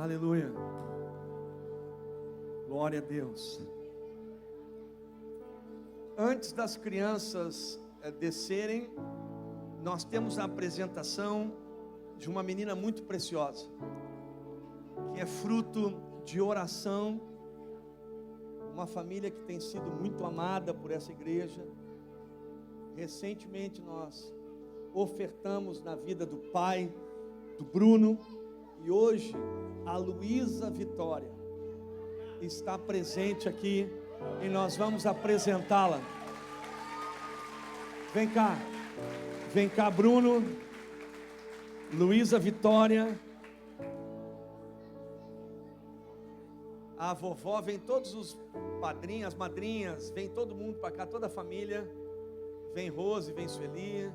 Aleluia. Glória a Deus. Antes das crianças descerem, nós temos a apresentação de uma menina muito preciosa, que é fruto de oração, uma família que tem sido muito amada por essa igreja. Recentemente nós ofertamos na vida do pai, do Bruno, e hoje a Luísa Vitória está presente aqui e nós vamos apresentá-la. Vem cá Bruno, Luísa Vitória, a vovó, vem todos os padrinhos, as madrinhas, vem todo mundo para cá, toda a família, vem Rose, vem Sueli.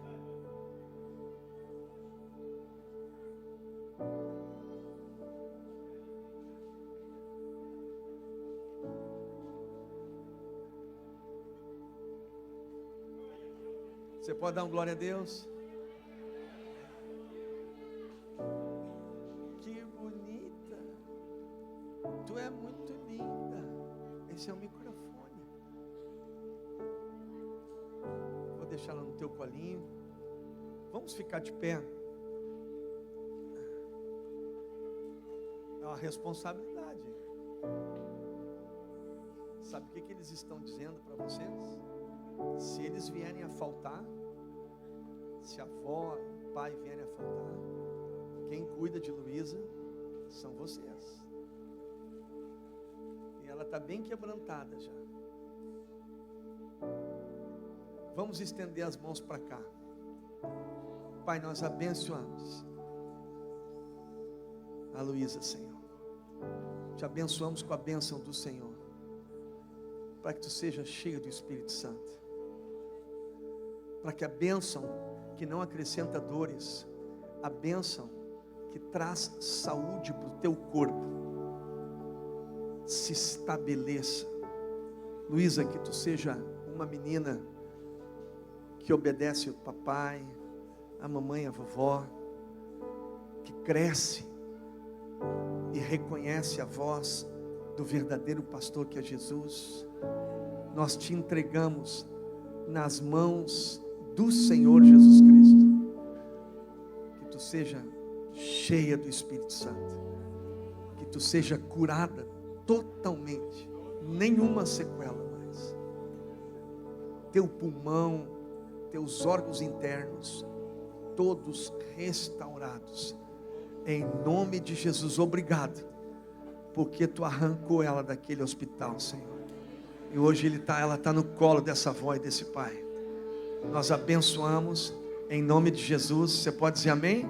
Você pode dar um glória a Deus? Que bonita. Tu é muito linda. Esse é o microfone. Vou deixar ela no teu colinho. Vamos ficar de pé. É uma responsabilidade. Sabe o que eles estão dizendo para vocês? Se eles vierem a faltar, se a avó, o pai vierem a faltar, quem cuida de Luísa são vocês. E ela está bem quebrantada já. Vamos estender as mãos para cá. Pai, nós abençoamos a Luísa, Senhor. Te abençoamos com a bênção do Senhor, para que tu seja cheio do Espírito Santo, para que a bênção que não acrescenta dores, a bênção que traz saúde para o teu corpo, se estabeleça. Luísa, que tu seja uma menina que obedece o papai, a mamãe, a vovó, que cresce e reconhece a voz do verdadeiro pastor que é Jesus. Nós te entregamos nas mãos do Senhor Jesus Cristo. Que tu seja cheia do Espírito Santo, que tu seja curada totalmente, nenhuma sequela mais. Teu pulmão, teus órgãos internos, todos restaurados, em nome de Jesus. Obrigado, porque tu arrancou ela daquele hospital, Senhor, e hoje ela está no colo dessa avó e desse pai. Nós abençoamos em nome de Jesus. Você pode dizer amém?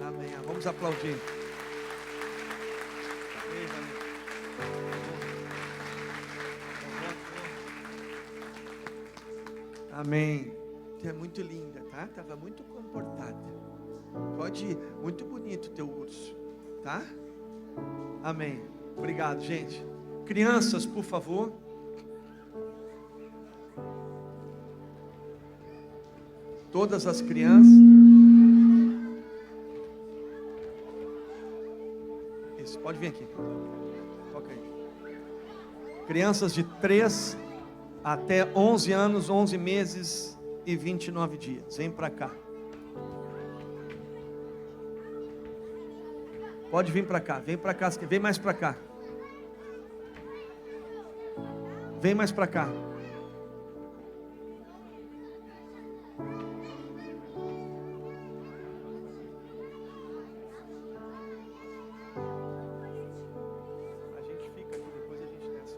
Amém. Vamos aplaudir. Amém. Tu é muito linda, tá? Estava muito comportada. Pode ir. Muito bonito o teu urso, tá? Amém. Obrigado, gente. Crianças, por favor. Todas as crianças. Isso, pode vir aqui. Toca aí. Crianças de 3 até 11 anos, 11 meses e 29 dias. Vem para cá. Pode vir para cá. Vem para cá. Vem mais para cá. Vem mais para cá. A gente fica aqui, depois a gente desce.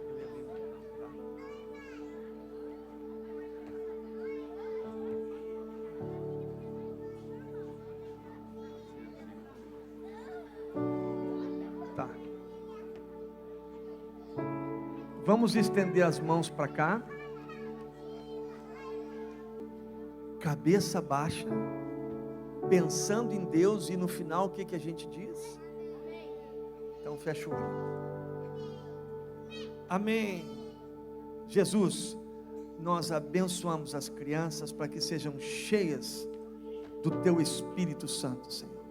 Tá. Vamos estender as mãos para cá. Cabeça baixa, pensando em Deus, e no final o que a gente diz? Então fecha o olho. Amém. Jesus, nós abençoamos as crianças para que sejam cheias do Teu Espírito Santo, Senhor.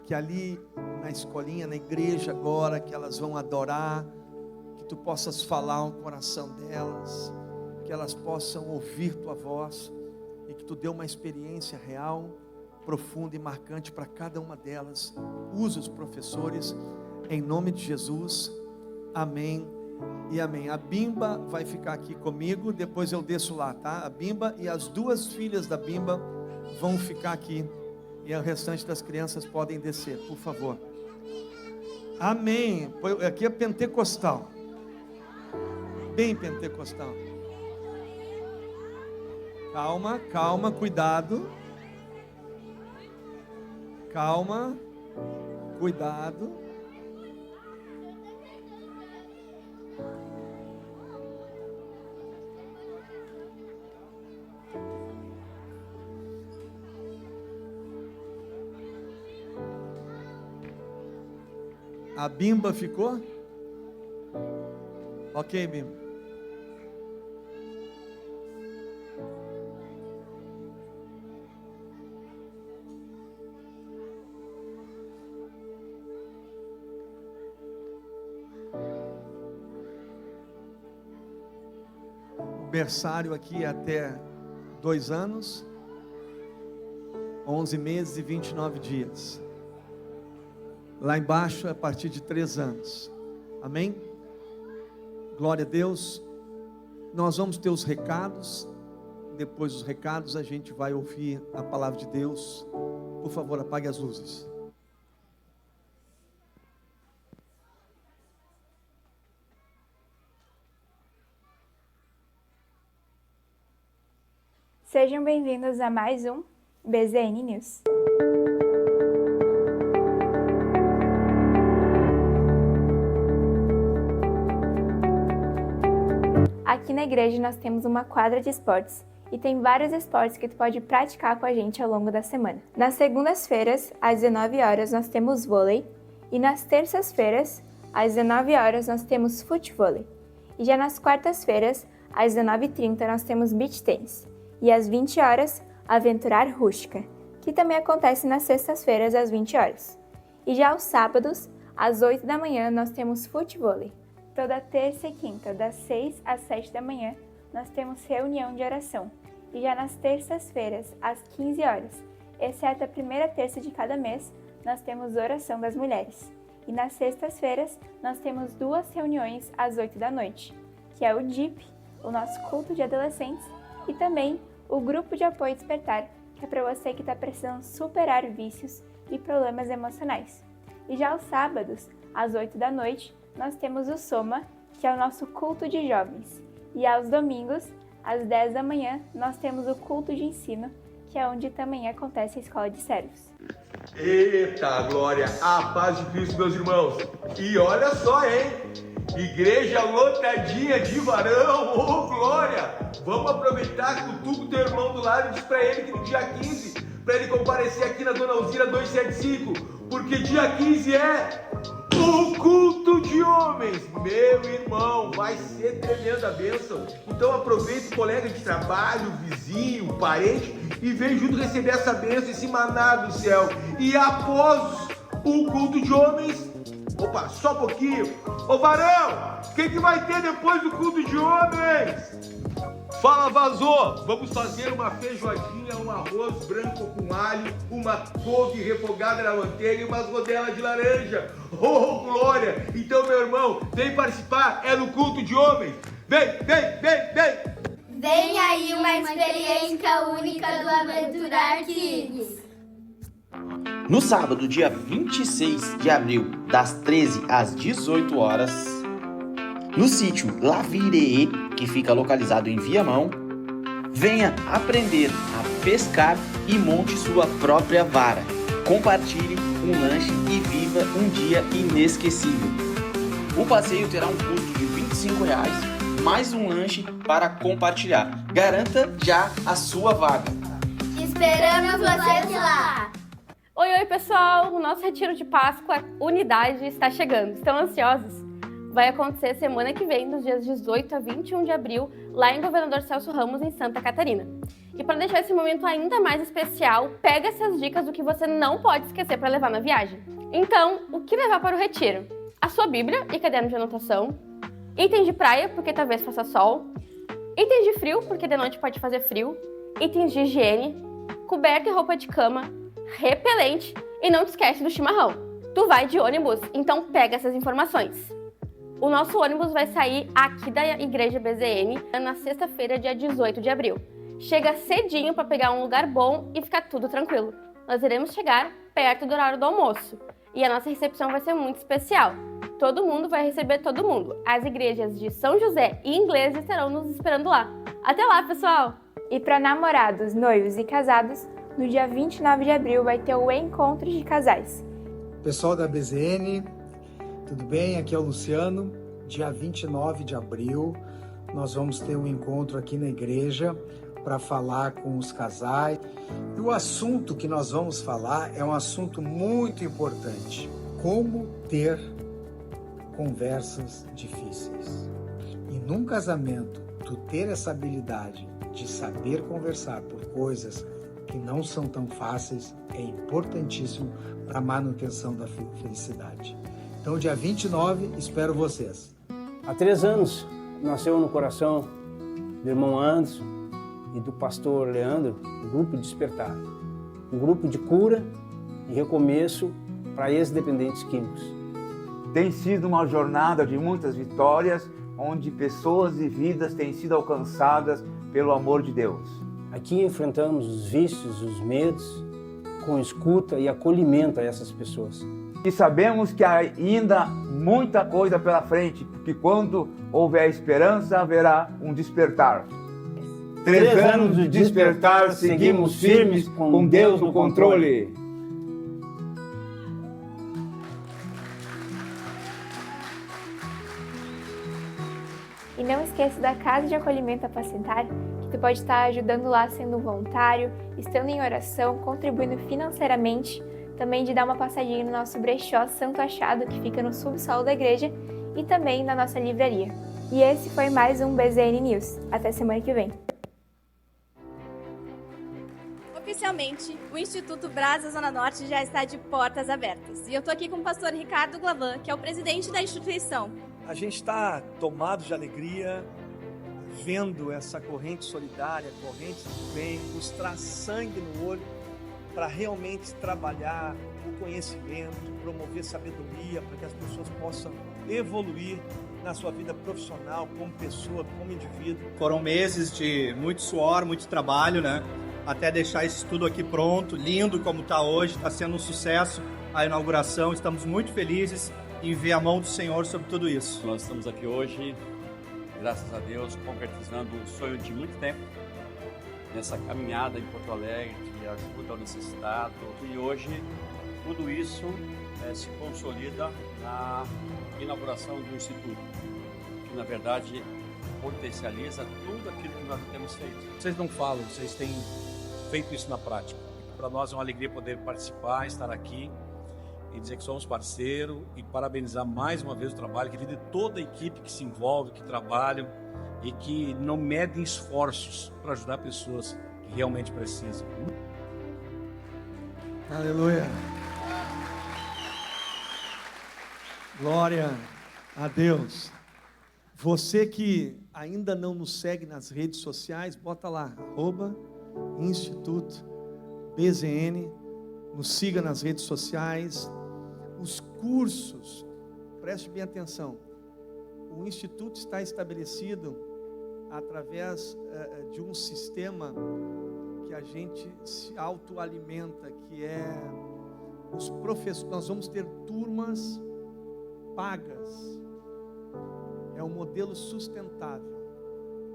que ali na escolinha, na igreja agora, que elas vão adorar, que tu possas falar ao coração delas, que elas possam ouvir tua voz, e que tu dê uma experiência real, profunda e marcante para cada uma delas. Usa os professores, em nome de Jesus, amém e amém. A Bimba vai ficar aqui comigo, depois eu desço lá, tá? A Bimba e as duas filhas da Bimba vão ficar aqui, e o restante das crianças podem descer, por favor. Amém. Aqui é pentecostal, bem pentecostal. Calma, calma, cuidado. Calma, cuidado. A Bimba ficou? Ok, Bimba. O berçário aqui é até 2 anos, 11 meses e 29 dias. Lá embaixo é a partir de 3 anos. Amém? Glória a Deus. Nós vamos ter os recados. Depois dos recados a gente vai ouvir a palavra de Deus. Por favor, apague as luzes. Sejam bem-vindos a mais um BZN News. Aqui na igreja nós temos uma quadra de esportes e tem vários esportes que tu pode praticar com a gente ao longo da semana. Nas segundas-feiras, às 19 horas, nós temos vôlei, e nas terças-feiras, às 19 horas, nós temos futevôlei. E já nas quartas-feiras, às 19h30, nós temos beach tênis. E às 20 horas, aventurar rústica, que também acontece nas sextas-feiras às 20 horas. E já aos sábados, às 8 da manhã, nós temos futevôlei. Toda terça e quinta, das 6 às 7 da manhã, nós temos reunião de oração. E já nas terças-feiras, às 15 horas, exceto a primeira terça de cada mês, nós temos oração das mulheres. E nas sextas-feiras, nós temos 2 reuniões às 8 da noite, que é o DIP, o nosso culto de adolescentes, e também o grupo de apoio Despertar, que é para você que está precisando superar vícios e problemas emocionais. E já aos sábados, às 8 da noite, nós temos o Soma, que é o nosso culto de jovens. E aos domingos, às 10 da manhã, nós temos o culto de ensino, que é onde também acontece a escola de servos. Eita glória, a paz de Cristo, meus irmãos. E olha só, hein? Igreja lotadinha de varão, oh glória! Vamos aproveitar que tu com teu irmão do lado e diz pra ele que no dia 15, pra ele comparecer aqui na Dona Alzira 275, porque dia 15 é o culto de homens. Meu irmão, vai ser tremenda a bênção. Então aproveita o colega de trabalho, vizinho, parente e vem junto receber essa bênção, esse maná do céu. E após o culto de homens, opa, só um pouquinho. Ô varão, o que vai ter depois do culto de homens? Fala, vazou! Vamos fazer uma feijoadinha, um arroz branco com alho, uma couve refogada na manteiga e umas rodelas de laranja. Oh, glória! Então, meu irmão, vem participar, é no culto de homens. Vem, vem, vem, vem! Vem aí uma experiência única do Aventurar Kids. No sábado, dia 26 de abril, das 13 às 18 horas, no sítio Laviree, que fica localizado em Viamão, venha aprender a pescar e monte sua própria vara. Compartilhe um lanche e viva um dia inesquecível. O passeio terá um custo de R$25, mais um lanche para compartilhar. Garanta já a sua vaga. Esperamos vocês lá! Oi pessoal, o nosso retiro de Páscoa Unidade está chegando. Estão ansiosos? vai acontecer semana que vem, dos dias 18 a 21 de abril, lá em Governador Celso Ramos, em Santa Catarina. E para deixar esse momento ainda mais especial, pega essas dicas do que você não pode esquecer para levar na viagem. Então, o que levar para o retiro? A sua Bíblia e caderno de anotação, itens de praia, porque talvez faça sol, itens de frio, porque de noite pode fazer frio, itens de higiene, coberta e roupa de cama, repelente e não te esquece do chimarrão. Tu vai de ônibus, então pega essas informações. O nosso ônibus vai sair aqui da Igreja BZN na sexta-feira, dia 18 de abril. Chega cedinho para pegar um lugar bom e ficar tudo tranquilo. Nós iremos chegar perto do horário do almoço e a nossa recepção vai ser muito especial. Todo mundo vai receber todo mundo. As igrejas de São José e Inglesa estarão nos esperando lá. Até lá, pessoal! E para namorados, noivos e casados, no dia 29 de abril vai ter o Encontro de Casais. Pessoal da BZN, tudo bem? Aqui é o Luciano. Dia 29 de abril, nós vamos ter um encontro aqui na igreja para falar com os casais. E o assunto que nós vamos falar é um assunto muito importante. Como ter conversas difíceis. E num casamento, tu ter essa habilidade de saber conversar por coisas que não são tão fáceis é importantíssimo para a manutenção da felicidade. Então, dia 29, espero vocês. Há 3 anos, nasceu no coração do irmão Anderson e do pastor Leandro o Grupo Despertar, um grupo de cura e recomeço para ex-dependentes químicos. Tem sido uma jornada de muitas vitórias, onde pessoas e vidas têm sido alcançadas pelo amor de Deus. Aqui enfrentamos os vícios, os medos, com escuta e acolhimento a essas pessoas. E sabemos que há ainda muita coisa pela frente, porque quando houver esperança, haverá um despertar. 3 anos de despertar, seguimos firmes com Deus no controle. E não esqueça da Casa de Acolhimento Apacentar, que tu pode estar ajudando lá sendo voluntário, estando em oração, contribuindo financeiramente, também de dar uma passadinha no nosso brechó Santo Achado, que fica no subsolo da igreja, e também na nossa livraria. E esse foi mais um BZN News. Até semana que vem. Oficialmente, o Instituto Brasa Zona Norte já está de portas abertas. E eu estou aqui com o pastor Ricardo Glavan, que é o presidente da instituição. A gente está tomado de alegria, vendo essa corrente solidária, corrente do bem, nos traz sangue no olho para realmente trabalhar o conhecimento, promover sabedoria, para que as pessoas possam evoluir na sua vida profissional, como pessoa, como indivíduo. Foram meses de muito suor, muito trabalho, né? Até deixar isso tudo aqui pronto, lindo como está hoje, está sendo um sucesso a inauguração. Estamos muito felizes em ver a mão do Senhor sobre tudo isso. Nós estamos aqui hoje, graças a Deus, concretizando um sonho de muito tempo, nessa caminhada em Porto Alegre, de ajuda ao necessitado. E hoje, tudo isso se consolida na inauguração do Instituto, que na verdade potencializa tudo aquilo que nós temos feito. Vocês não falam, vocês têm feito isso na prática. Para nós é uma alegria poder participar, estar aqui e dizer que somos parceiro e parabenizar mais uma vez o trabalho, que de toda a equipe que se envolve, que trabalham e que não medem esforços para ajudar pessoas que realmente precisam. Aleluia. Glória a Deus. Você que ainda não nos segue nas redes sociais, bota lá, @Instituto BZN, nos siga nas redes sociais. Os cursos, preste bem atenção, o Instituto está estabelecido através de um sistema que a gente se autoalimenta, que é os professores. Nós vamos ter turmas pagas, é um modelo sustentável,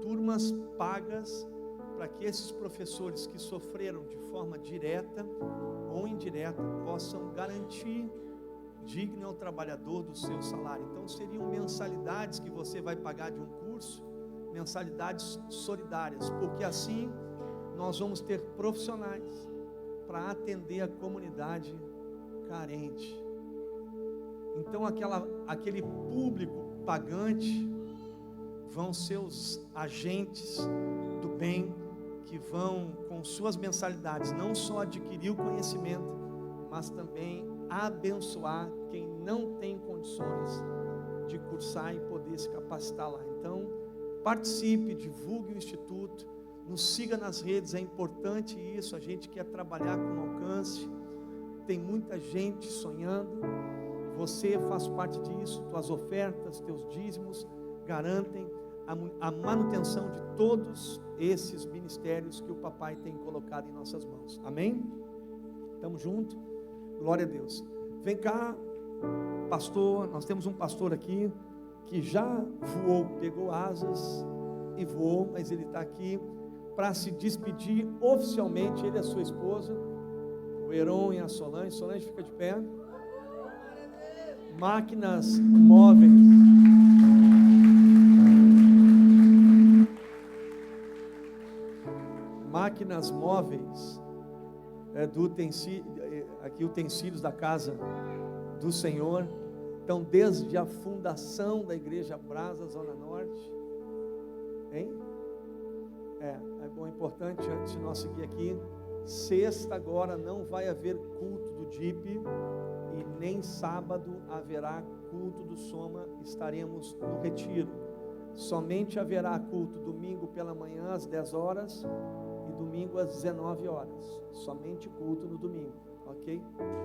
turmas pagas para que esses professores que sofreram de forma direta ou indireta possam garantir digno ao trabalhador do seu salário. Então seriam mensalidades que você vai pagar de um curso, mensalidades solidárias, porque assim nós vamos ter profissionais para atender a comunidade carente. Então aquele público pagante vão ser os agentes do bem que vão, com suas mensalidades, não só adquirir o conhecimento, mas também abençoar quem não tem condições de cursar e poder se capacitar lá. Então, participe, divulgue o Instituto, nos siga nas redes, é importante isso. A gente quer trabalhar com alcance, tem muita gente sonhando, você faz parte disso. Tuas ofertas, teus dízimos garantem a manutenção de todos esses ministérios que o papai tem colocado em nossas mãos. Amém? Estamos juntos? Glória a Deus. Vem cá, pastor. Nós temos um pastor aqui que já voou, pegou asas e voou, mas ele está aqui para se despedir oficialmente. Ele e a sua esposa, o Heron e a Solange. Solange, fica de pé. Máquinas móveis. Máquinas móveis aqui utensílios da casa do Senhor. Então, desde a fundação da Igreja Brasa, Zona Norte, hein? É bom, importante, antes de nós seguir aqui, sexta agora não vai haver culto do DIP, e nem sábado haverá culto do Soma, estaremos no retiro. Somente haverá culto domingo pela manhã às 10 horas e domingo às 19 horas. Somente culto no domingo, ok?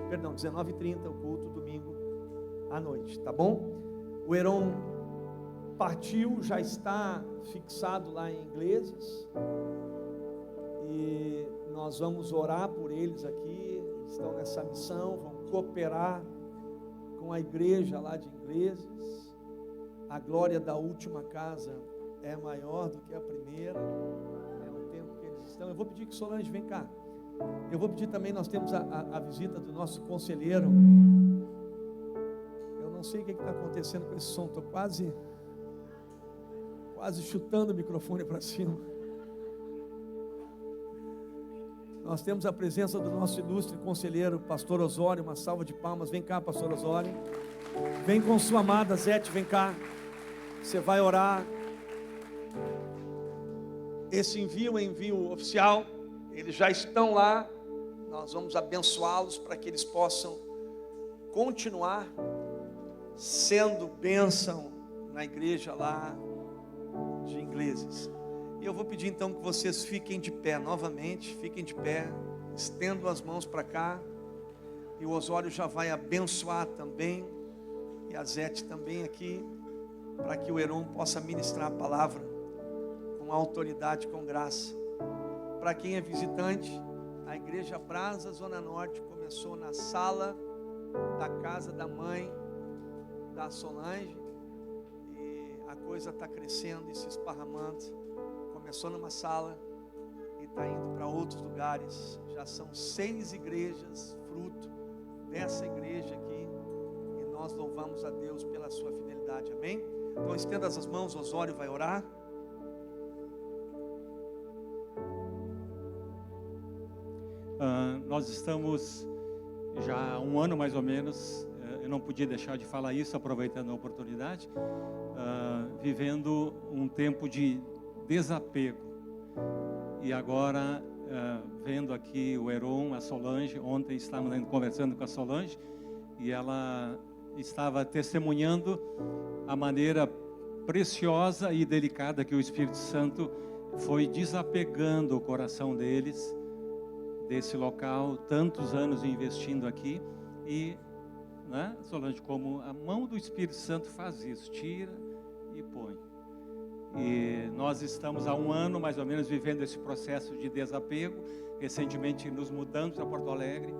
Perdão, 19h30 o culto domingo à noite, tá bom? O Heron partiu, já está fixado lá em Ingleses, e nós vamos orar por eles aqui. Eles estão nessa missão, vão cooperar com a igreja lá de Ingleses. A glória da última casa é maior do que a primeira, é o tempo que eles estão. Eu vou pedir que Solange vem cá. Eu vou pedir também, nós temos a visita do nosso conselheiro. Eu não sei o que está acontecendo com esse som, estou quase chutando o microfone para cima. Nós temos a presença do nosso ilustre conselheiro, pastor Osório. Uma salva de palmas. Vem cá, pastor Osório. Vem com sua amada Zete, vem cá. Você vai orar. Esse envio é envio oficial. Eles já estão lá. Nós vamos abençoá-los para que eles possam continuar sendo bênção na igreja lá de Ingleses. E eu vou pedir então que vocês fiquem de pé novamente. Fiquem de pé. Estendam as mãos para cá. E o Osório já vai abençoar também. E a Zete também aqui, para que o Heron possa ministrar a palavra com autoridade, com graça. Para quem é visitante, a Igreja Brasa Zona Norte começou na sala da casa da mãe da Solange, e a coisa está crescendo e se esparramando. Começou numa sala e está indo para outros lugares. Já são 6 igrejas, fruto dessa igreja aqui. Nós louvamos a Deus pela sua fidelidade, amém? Então estenda as mãos, Osório vai orar. Nós estamos já há um ano mais ou menos, eu não podia deixar de falar isso, aproveitando a oportunidade, vivendo um tempo de desapego. E agora, vendo aqui o Heron, a Solange, ontem estávamos conversando com a Solange, e ela estava testemunhando a maneira preciosa e delicada que o Espírito Santo foi desapegando o coração deles, desse local, tantos anos investindo aqui. E, né, Solange, como a mão do Espírito Santo faz isso, tira e põe. E nós estamos há um ano, mais ou menos, vivendo esse processo de desapego. Recentemente nos mudamos a Porto Alegre.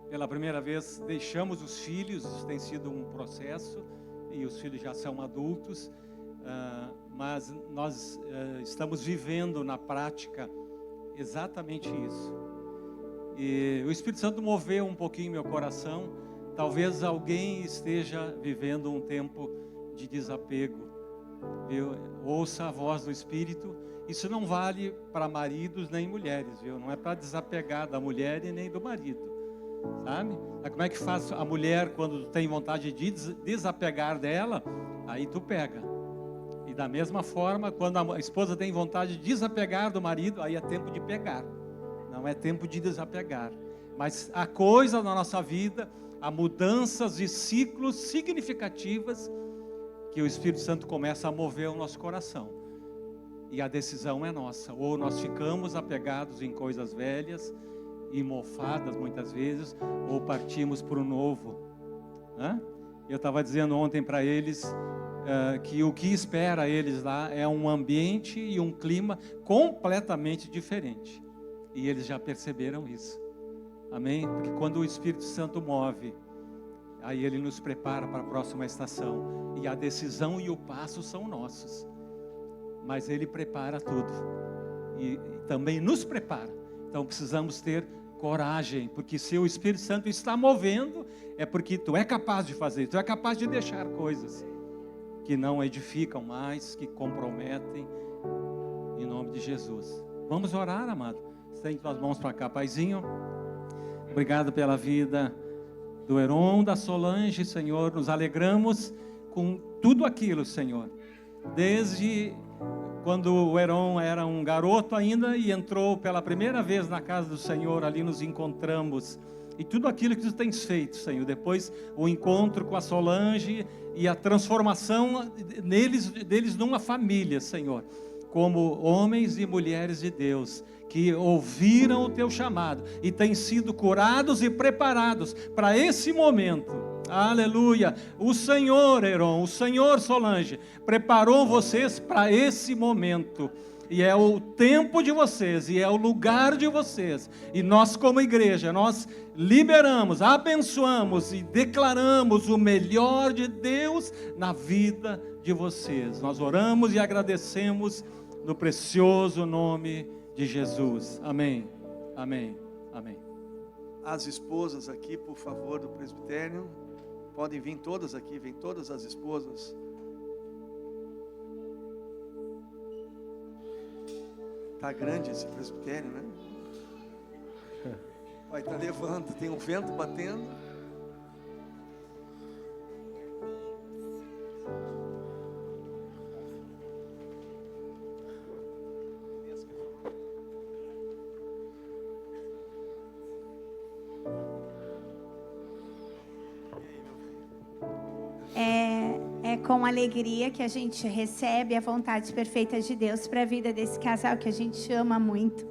Pela primeira vez deixamos os filhos, isso tem sido um processo, e os filhos já são adultos, mas nós estamos vivendo na prática exatamente isso. E o Espírito Santo moveu um pouquinho meu coração. Talvez alguém esteja vivendo um tempo de desapego. Viu? Ouça a voz do Espírito. Isso não vale para maridos nem mulheres, viu? Não é para desapegar da mulher e nem do marido. sabe? Como é que faz a mulher quando tem vontade de desapegar dela? Aí tu pega. E da mesma forma, quando a esposa tem vontade de desapegar do marido, aí é tempo de pegar. Não é tempo de desapegar. Mas a coisa na nossa vida, há mudanças de ciclos significativas que o Espírito Santo começa a mover o nosso coração. E a decisão é nossa. Ou nós ficamos apegados em coisas velhas e mofadas muitas vezes, ou partimos para o novo. Eu estava dizendo ontem para eles que o que espera eles lá é um ambiente e um clima completamente diferente. E eles já perceberam isso. Amém? Porque quando o Espírito Santo move, aí Ele nos prepara para a próxima estação. E a decisão e o passo são nossos. Mas Ele prepara tudo. E também nos prepara. Então precisamos ter coragem. Porque se o Espírito Santo está movendo, é porque tu é capaz de fazer. Tu é capaz de deixar coisas que não edificam mais, que comprometem. Em nome de Jesus. Vamos orar, amado. Estende as mãos para cá, Paizinho. Obrigado pela vida do Heron, da Solange, Senhor. Nos alegramos com tudo aquilo, Senhor. Desde quando o Heron era um garoto ainda e entrou pela primeira vez na casa do Senhor, ali nos encontramos. E tudo aquilo que tu tens feito, Senhor. Depois o encontro com a Solange e a transformação deles numa família, Senhor. Como homens e mulheres de Deus, que ouviram o teu chamado e têm sido curados e preparados para esse momento. Aleluia! O Senhor, Heron, o Senhor, Solange, preparou vocês para esse momento. E é o tempo de vocês, e é o lugar de vocês. E nós, como igreja, nós liberamos, abençoamos e declaramos o melhor de Deus na vida de vocês. Nós oramos e agradecemos no precioso nome de Jesus. Amém, amém, amém. As esposas aqui, por favor, do presbitério, podem vir todas aqui, vem todas as esposas. Tá grande esse presbitério, né? Vai estar levando, tem um vento batendo. É com alegria que a gente recebe a vontade perfeita de Deus para a vida desse casal que a gente ama muito.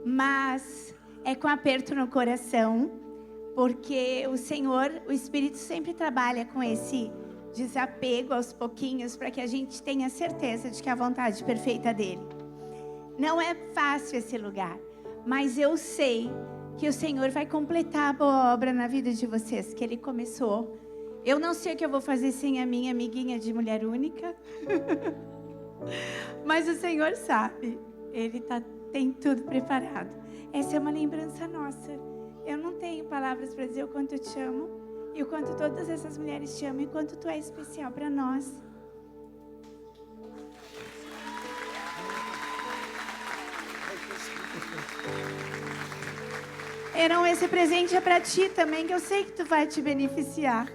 Mas é com aperto no coração, porque o Senhor, o Espírito sempre trabalha com esse desapego aos pouquinhos para que a gente tenha certeza de que é a vontade perfeita dele. Não é fácil esse lugar, mas eu sei que o Senhor vai completar a boa obra na vida de vocês, que Ele começou. Eu não sei o que eu vou fazer sem a minha amiguinha de mulher única, mas o Senhor sabe, Ele tem tudo preparado. Essa é uma lembrança nossa. Eu não tenho palavras para dizer o quanto eu te amo, e o quanto todas essas mulheres te amam, e o quanto tu é especial para nós. Heron, esse presente é para ti também, que eu sei que tu vai te beneficiar.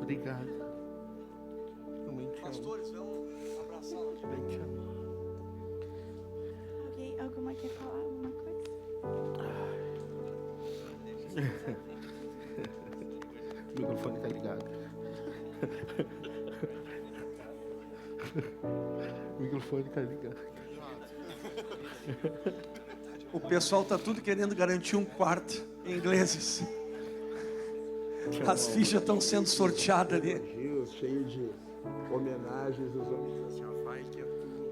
Obrigado. Pastores, vão abraçá-la. Alguma quer falar alguma coisa? O microfone tá ligado. O microfone tá ligado. O pessoal está tudo querendo garantir um quarto em ingleses. As fichas estão sendo sorteadas ali. Cheio de homenagens, os homens assim, ó, faz que é tudo.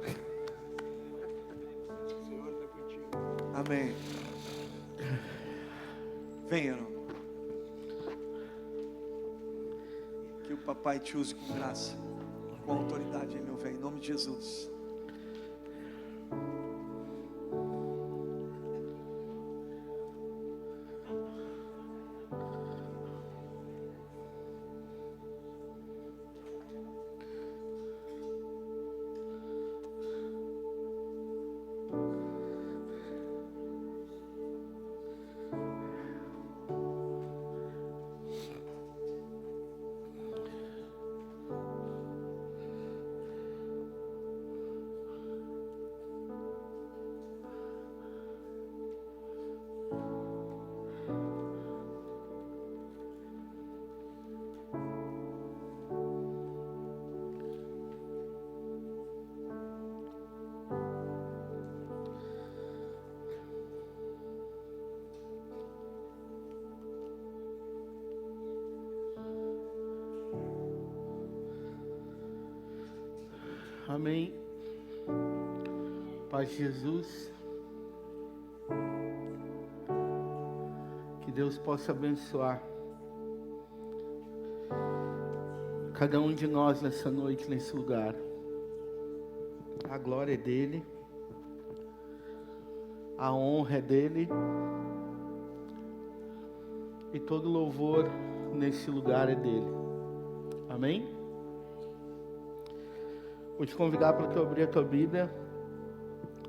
O Senhor está contigo. Amém. Venha, que o papai te use com graça, com autoridade, meu velho, em nome de Jesus. Amém. Paz de Jesus. Que Deus possa abençoar cada um de nós nessa noite, nesse lugar. A glória é dele, a honra é dele, e todo louvor nesse lugar é dele. Amém? Vou te convidar para tu abrir a tua Bíblia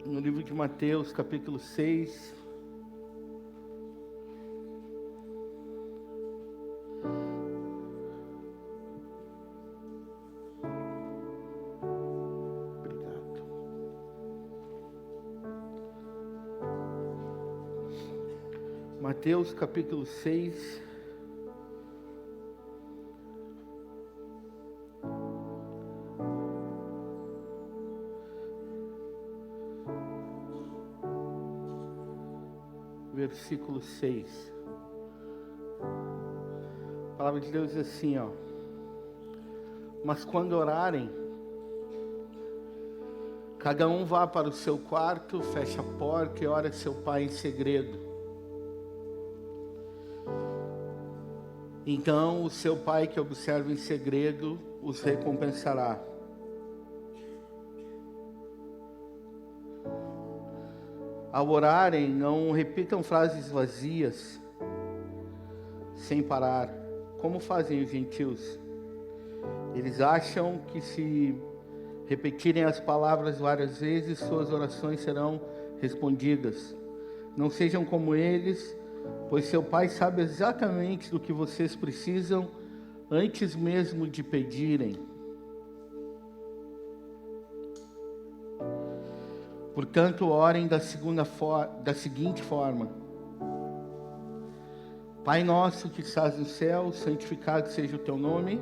no livro de Mateus, capítulo 6. Obrigado. Mateus, capítulo 6. Versículo 6. A palavra de Deus diz assim, ó: mas quando orarem, cada um vá para o seu quarto, feche a porta e ore a seu pai em segredo. Então o seu pai que observa em segredo os recompensará. Ao orarem, não repitam frases vazias, sem parar, como fazem os gentios. Eles acham que se repetirem as palavras várias vezes, suas orações serão respondidas. Não sejam como eles, pois seu Pai sabe exatamente do que vocês precisam antes mesmo de pedirem. Portanto, orem da seguinte forma: Pai nosso que estás no céu, santificado seja o teu nome.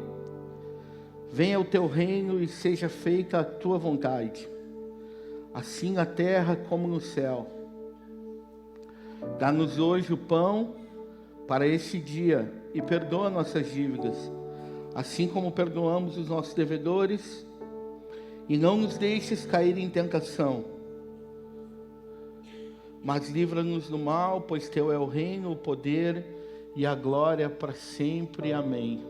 Venha o teu reino e seja feita a tua vontade, assim na terra como no céu. Dá-nos hoje o pão para este dia e perdoa nossas dívidas, assim como perdoamos os nossos devedores, e não nos deixes cair em tentação, mas livra-nos do mal, pois teu é o reino, o poder e a glória para sempre. Amém.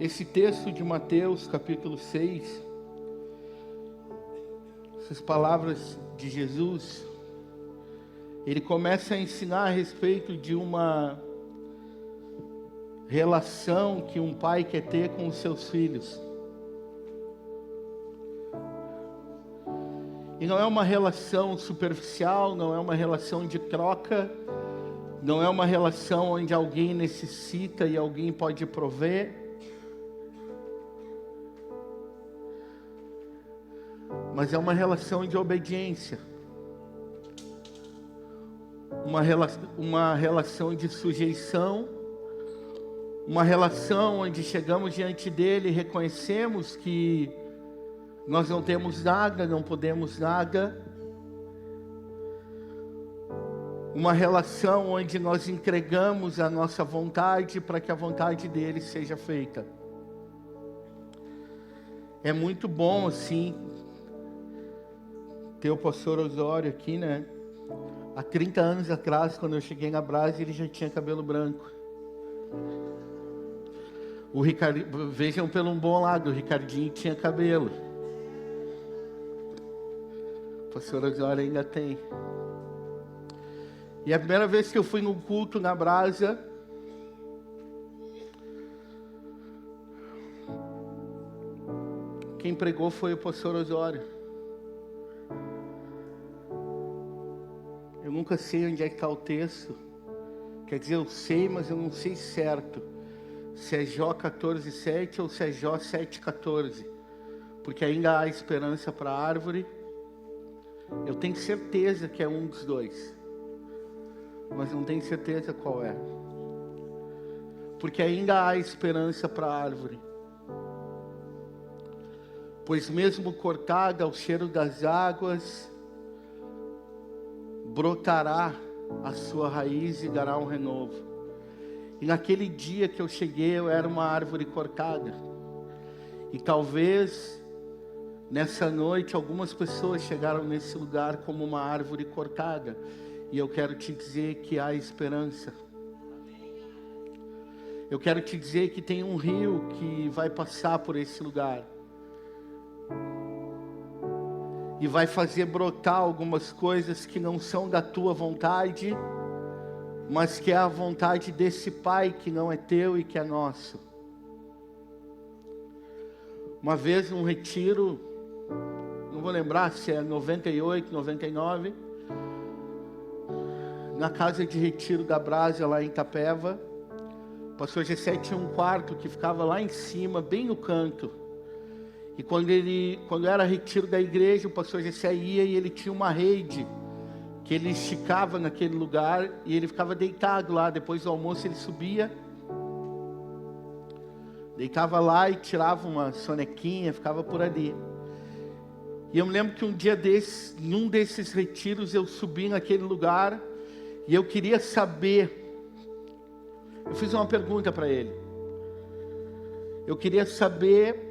Esse texto de Mateus, capítulo 6, essas palavras de Jesus, ele começa a ensinar a respeito de uma relação que um pai quer ter com os seus filhos. E não é uma relação superficial, não é uma relação de troca, não é uma relação onde alguém necessita e alguém pode prover. Mas é uma relação de obediência. Uma relação de sujeição. Uma relação onde chegamos diante dele e reconhecemos que nós não temos nada, não podemos nada. Uma relação onde nós entregamos a nossa vontade para que a vontade dele seja feita. É muito bom, assim, ter o pastor Osório aqui, né? Há 30 anos atrás, quando eu cheguei na Brasa, ele já tinha cabelo branco. O Ricardo, vejam pelo um bom lado, o Ricardinho tinha cabelo. O pastor Osório ainda tem. E a primeira vez que eu fui no culto na Brasa, quem pregou foi o pastor Osório. Eu nunca sei onde é que está o texto. Quer dizer, eu sei, mas eu não sei certo se é Jó 14:7 ou se é Jó 7:14. Porque ainda há esperança para a árvore. Eu tenho certeza que é um dos dois, mas não tenho certeza qual é. Porque ainda há esperança para a árvore. Pois mesmo cortada ao cheiro das águas, brotará a sua raiz e dará um renovo. E naquele dia que eu cheguei, eu era uma árvore cortada. E talvez nessa noite algumas pessoas chegaram nesse lugar como uma árvore cortada. E eu quero te dizer que há esperança. Eu quero te dizer que tem um rio que vai passar por esse lugar. E vai fazer brotar algumas coisas que não são da tua vontade, mas que é a vontade desse Pai que não é teu e que é nosso. Uma vez um retiro, não vou lembrar se é 98, 99, na casa de retiro da Brasa, lá em Itapeva, o pastor Gessé tinha um quarto que ficava lá em cima, bem no canto. E quando era retiro da igreja, o pastor Gessé ia e ele tinha uma rede que ele esticava naquele lugar e ele ficava deitado lá. Depois do almoço ele subia, deitava lá e tirava uma sonequinha, ficava por ali. E eu me lembro que um dia desses, num desses retiros, eu subi naquele lugar e eu queria saber. Eu fiz uma pergunta para ele. Eu queria saber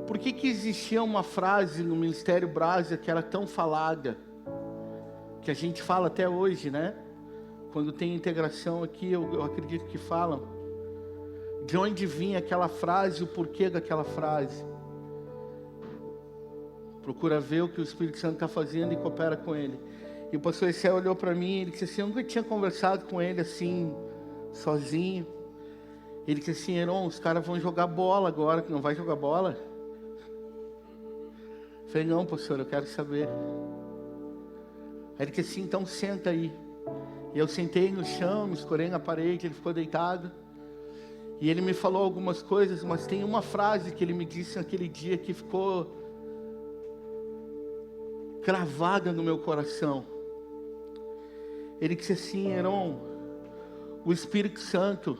por que existia uma frase no Ministério Brasa que era tão falada, que a gente fala até hoje, né? Quando tem integração aqui, eu acredito que falam. De onde vinha aquela frase, o porquê daquela frase. Procura ver o que o Espírito Santo está fazendo e coopera com ele. E o pastor Essé olhou para mim e ele disse assim, eu nunca tinha conversado com ele assim, sozinho. Ele disse assim, Heron, os caras vão jogar bola agora, que não vai jogar bola? Eu falei, não, pastor, eu quero saber. Aí ele disse assim, então senta aí. E eu sentei no chão, me escorei na parede, ele ficou deitado. E ele me falou algumas coisas, mas tem uma frase que ele me disse naquele dia que ficou cravada no meu coração. Ele disse assim, Heron, o Espírito Santo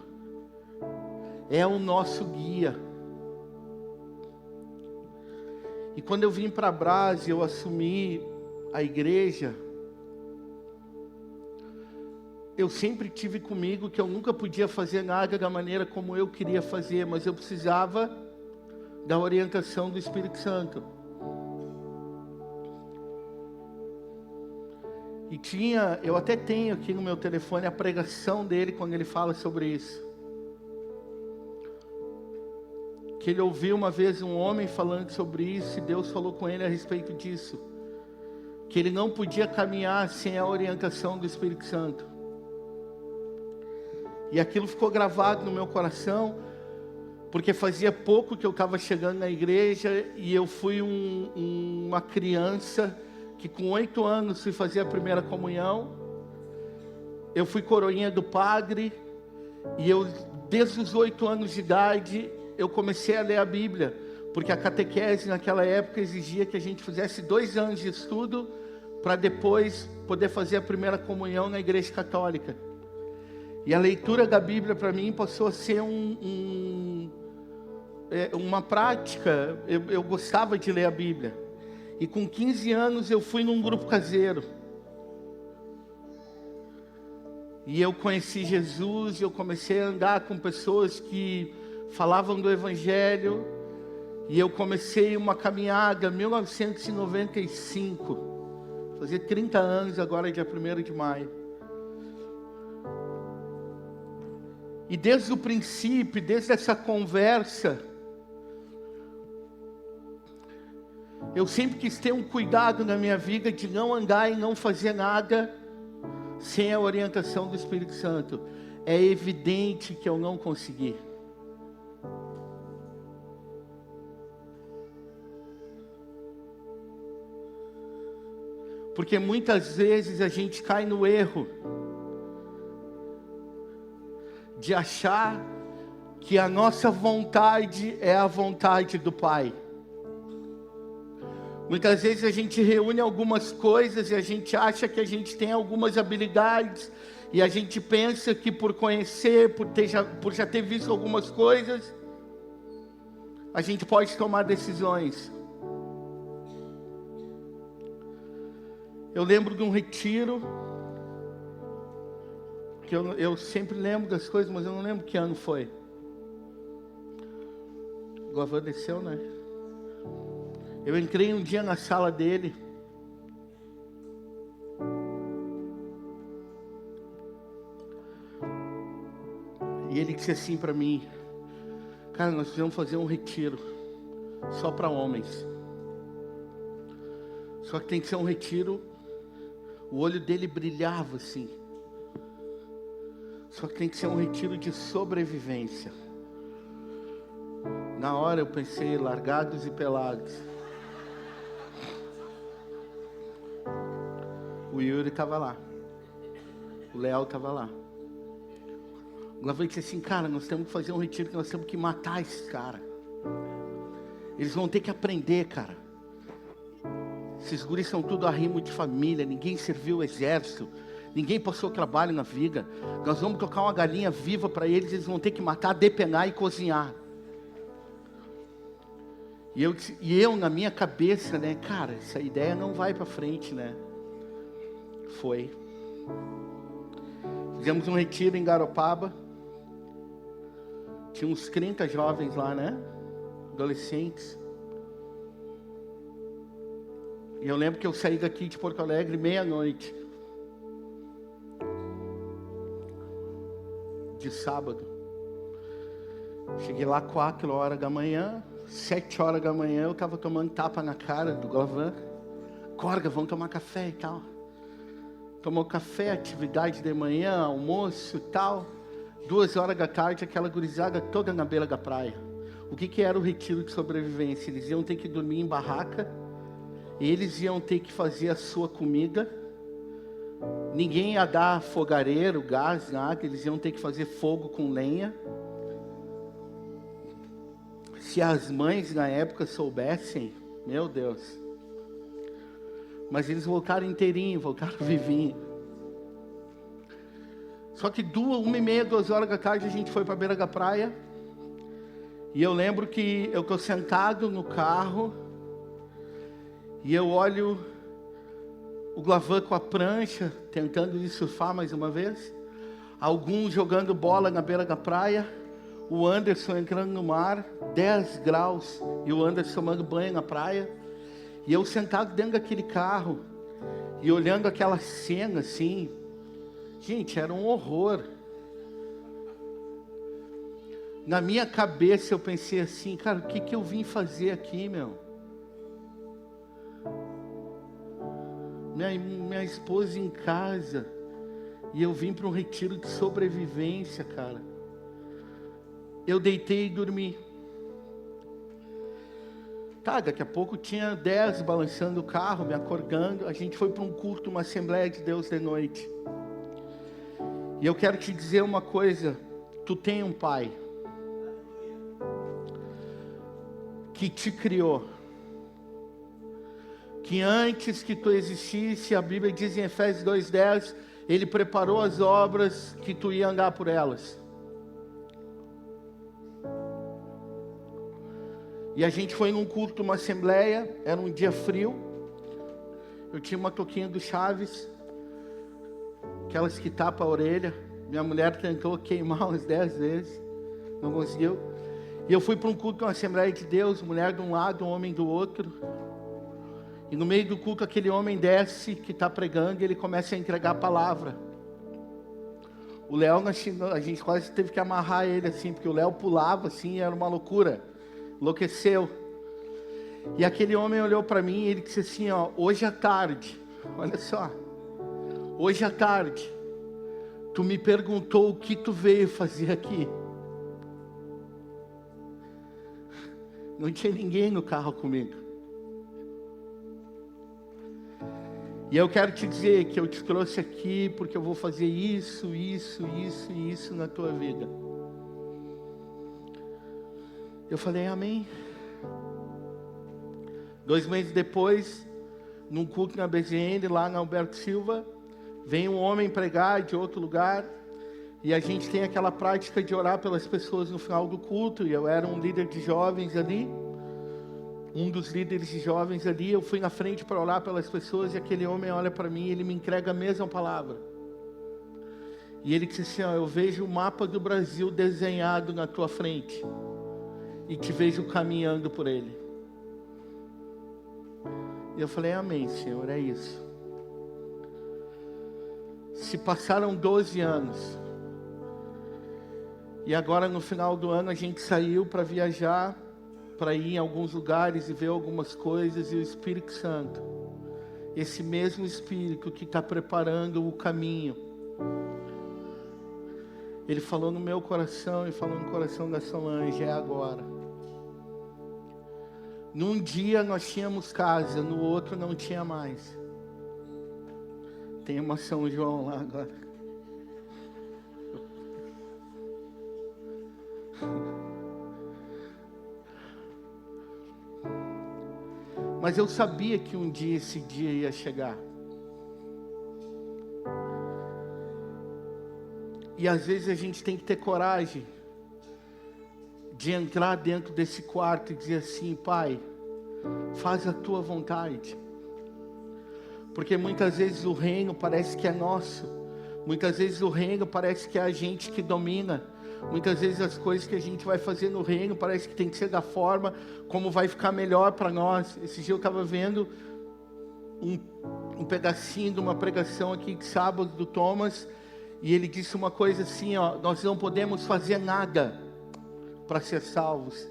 é o nosso guia. E quando eu vim para Brás, eu assumi a igreja, eu sempre tive comigo que eu nunca podia fazer nada da maneira como eu queria fazer, mas eu precisava da orientação do Espírito Santo. E eu até tenho aqui no meu telefone a pregação dele quando ele fala sobre isso. Que ele ouviu uma vez um homem falando sobre isso e Deus falou com ele a respeito disso. Que ele não podia caminhar sem a orientação do Espírito Santo. E aquilo ficou gravado no meu coração, porque fazia pouco que eu estava chegando na igreja e eu fui uma criança que com 8 anos fui fazer a primeira comunhão. Eu fui coroinha do padre e eu, desde os 8 anos de idade, eu comecei a ler a Bíblia, porque a catequese naquela época exigia que a gente fizesse 2 anos de estudo para depois poder fazer a primeira comunhão na igreja católica. E a leitura da Bíblia para mim passou a ser uma prática. Eu gostava de ler a Bíblia. E com 15 anos eu fui num grupo caseiro. E eu conheci Jesus, eu comecei a andar com pessoas que falavam do Evangelho. E eu comecei uma caminhada em 1995. Fazia 30 anos agora, dia 1º de maio. E desde o princípio, desde essa conversa, eu sempre quis ter um cuidado na minha vida de não andar e não fazer nada sem a orientação do Espírito Santo. É evidente que eu não consegui. Porque muitas vezes a gente cai no erro de achar que a nossa vontade é a vontade do Pai. Muitas vezes a gente reúne algumas coisas e a gente acha que a gente tem algumas habilidades e a gente pensa que por conhecer, por já ter visto algumas coisas, a gente pode tomar decisões. Eu lembro de um retiro porque eu sempre lembro das coisas, mas eu não lembro que ano foi. O Glavan desceu, né? Eu entrei um dia na sala dele. E ele disse assim para mim: cara, nós precisamos fazer um retiro só para homens. Só que tem que ser um retiro. O olho dele brilhava assim. Só que tem que ser um retiro de sobrevivência. Na hora eu pensei, largados e pelados. O Yuri estava lá. O Léo estava lá. O Glavan disse assim: cara, nós temos que fazer um retiro, que nós temos que matar esses caras. Eles vão ter que aprender, cara. Esses guris são tudo arrimo de família, ninguém serviu o exército, ninguém passou trabalho na vida. Nós vamos tocar uma galinha viva para eles, eles vão ter que matar, depenar e cozinhar. E eu na minha cabeça, né, cara, essa ideia não vai para frente, né? Foi. Fizemos um retiro em Garopaba. Tinha uns 30 jovens lá, né? Adolescentes. E eu lembro que eu saí daqui de Porto Alegre meia-noite. De sábado. Cheguei lá 4 horas da manhã. 7 horas da manhã eu estava tomando tapa na cara do Glavan. Corga, vamos tomar café e tal. Tomou café, atividade de manhã, almoço e tal. 2 horas da tarde, aquela gurizada toda na beira da praia. O que era o retiro de sobrevivência? Eles iam ter que dormir em barraca. Eles iam ter que fazer a sua comida. Ninguém ia dar fogareiro, gás, nada. Eles iam ter que fazer fogo com lenha. Se as mães na época soubessem, meu Deus. Mas eles voltaram inteirinho, voltaram vivinho. Só que 1h30, 2 horas da tarde a gente foi para a beira da praia. E eu lembro que eu estou sentado no carro. E eu olho o Glavan com a prancha, tentando de surfar mais uma vez. Alguns jogando bola na beira da praia. O Anderson entrando no mar, 10 graus. E o Anderson tomando banho na praia. E eu sentado dentro daquele carro. E olhando aquela cena assim. Gente, era um horror. Na minha cabeça eu pensei assim: cara, o que eu vim fazer aqui, meu? Minha esposa em casa. E eu vim para um retiro de sobrevivência, cara. Eu deitei e dormi. Tá, daqui a pouco tinha 10 balançando o carro, me acordando. A gente foi para um culto, uma Assembleia de Deus de noite. E eu quero te dizer uma coisa. Tu tem um pai que te criou. Que antes que tu existisse, a Bíblia diz em Efésios 2:10, Ele preparou as obras que tu ia andar por elas. E a gente foi num culto, uma assembleia, era um dia frio. Eu tinha uma toquinha do Chaves, aquelas que tapam a orelha. Minha mulher tentou queimar umas 10 vezes, não conseguiu. E eu fui para um culto, uma Assembleia de Deus, mulher de um lado, homem do outro. E no meio do culto aquele homem desce, que está pregando, e ele começa a entregar a palavra. O Léo, a gente quase teve que amarrar ele assim, porque o Léo pulava assim, era uma loucura. Enlouqueceu. E aquele homem olhou para mim e ele disse assim, ó, hoje à tarde, olha só, hoje à tarde, tu me perguntou o que tu veio fazer aqui. Não tinha ninguém no carro comigo. E eu quero te dizer que eu te trouxe aqui porque eu vou fazer isso na tua vida. Eu falei, amém. 2 meses depois, num culto na BZN, lá na Alberto Silva, vem um homem pregar de outro lugar, e a gente tem aquela prática de orar pelas pessoas no final do culto, e eu era um líder de jovens ali, um dos líderes de jovens ali, eu fui na frente para orar pelas pessoas, e aquele homem olha para mim e ele me entrega a mesma palavra. E ele disse assim, ó, eu vejo o mapa do Brasil desenhado na tua frente. E te vejo caminhando por ele. E eu falei, amém, Senhor, é isso. Se passaram 12 anos. E agora no final do ano a gente saiu para viajar, para ir em alguns lugares e ver algumas coisas. E o Espírito Santo, esse mesmo Espírito que está preparando o caminho, ele falou no meu coração e falou no coração da Solange, é agora. Num dia nós tínhamos casa, no outro não tinha mais. Tem uma São João lá agora. Mas eu sabia que um dia esse dia ia chegar. E às vezes a gente tem que ter coragem de entrar dentro desse quarto e dizer assim, Pai, faz a tua vontade. Porque muitas vezes o reino parece que é nosso. Muitas vezes o reino parece que é a gente que domina. Muitas vezes as coisas que a gente vai fazer no reino parece que tem que ser da forma como vai ficar melhor para nós. Esse dia eu estava vendo um pedacinho de uma pregação aqui de sábado do Thomas. E ele disse uma coisa assim, ó, nós não podemos fazer nada para ser salvos.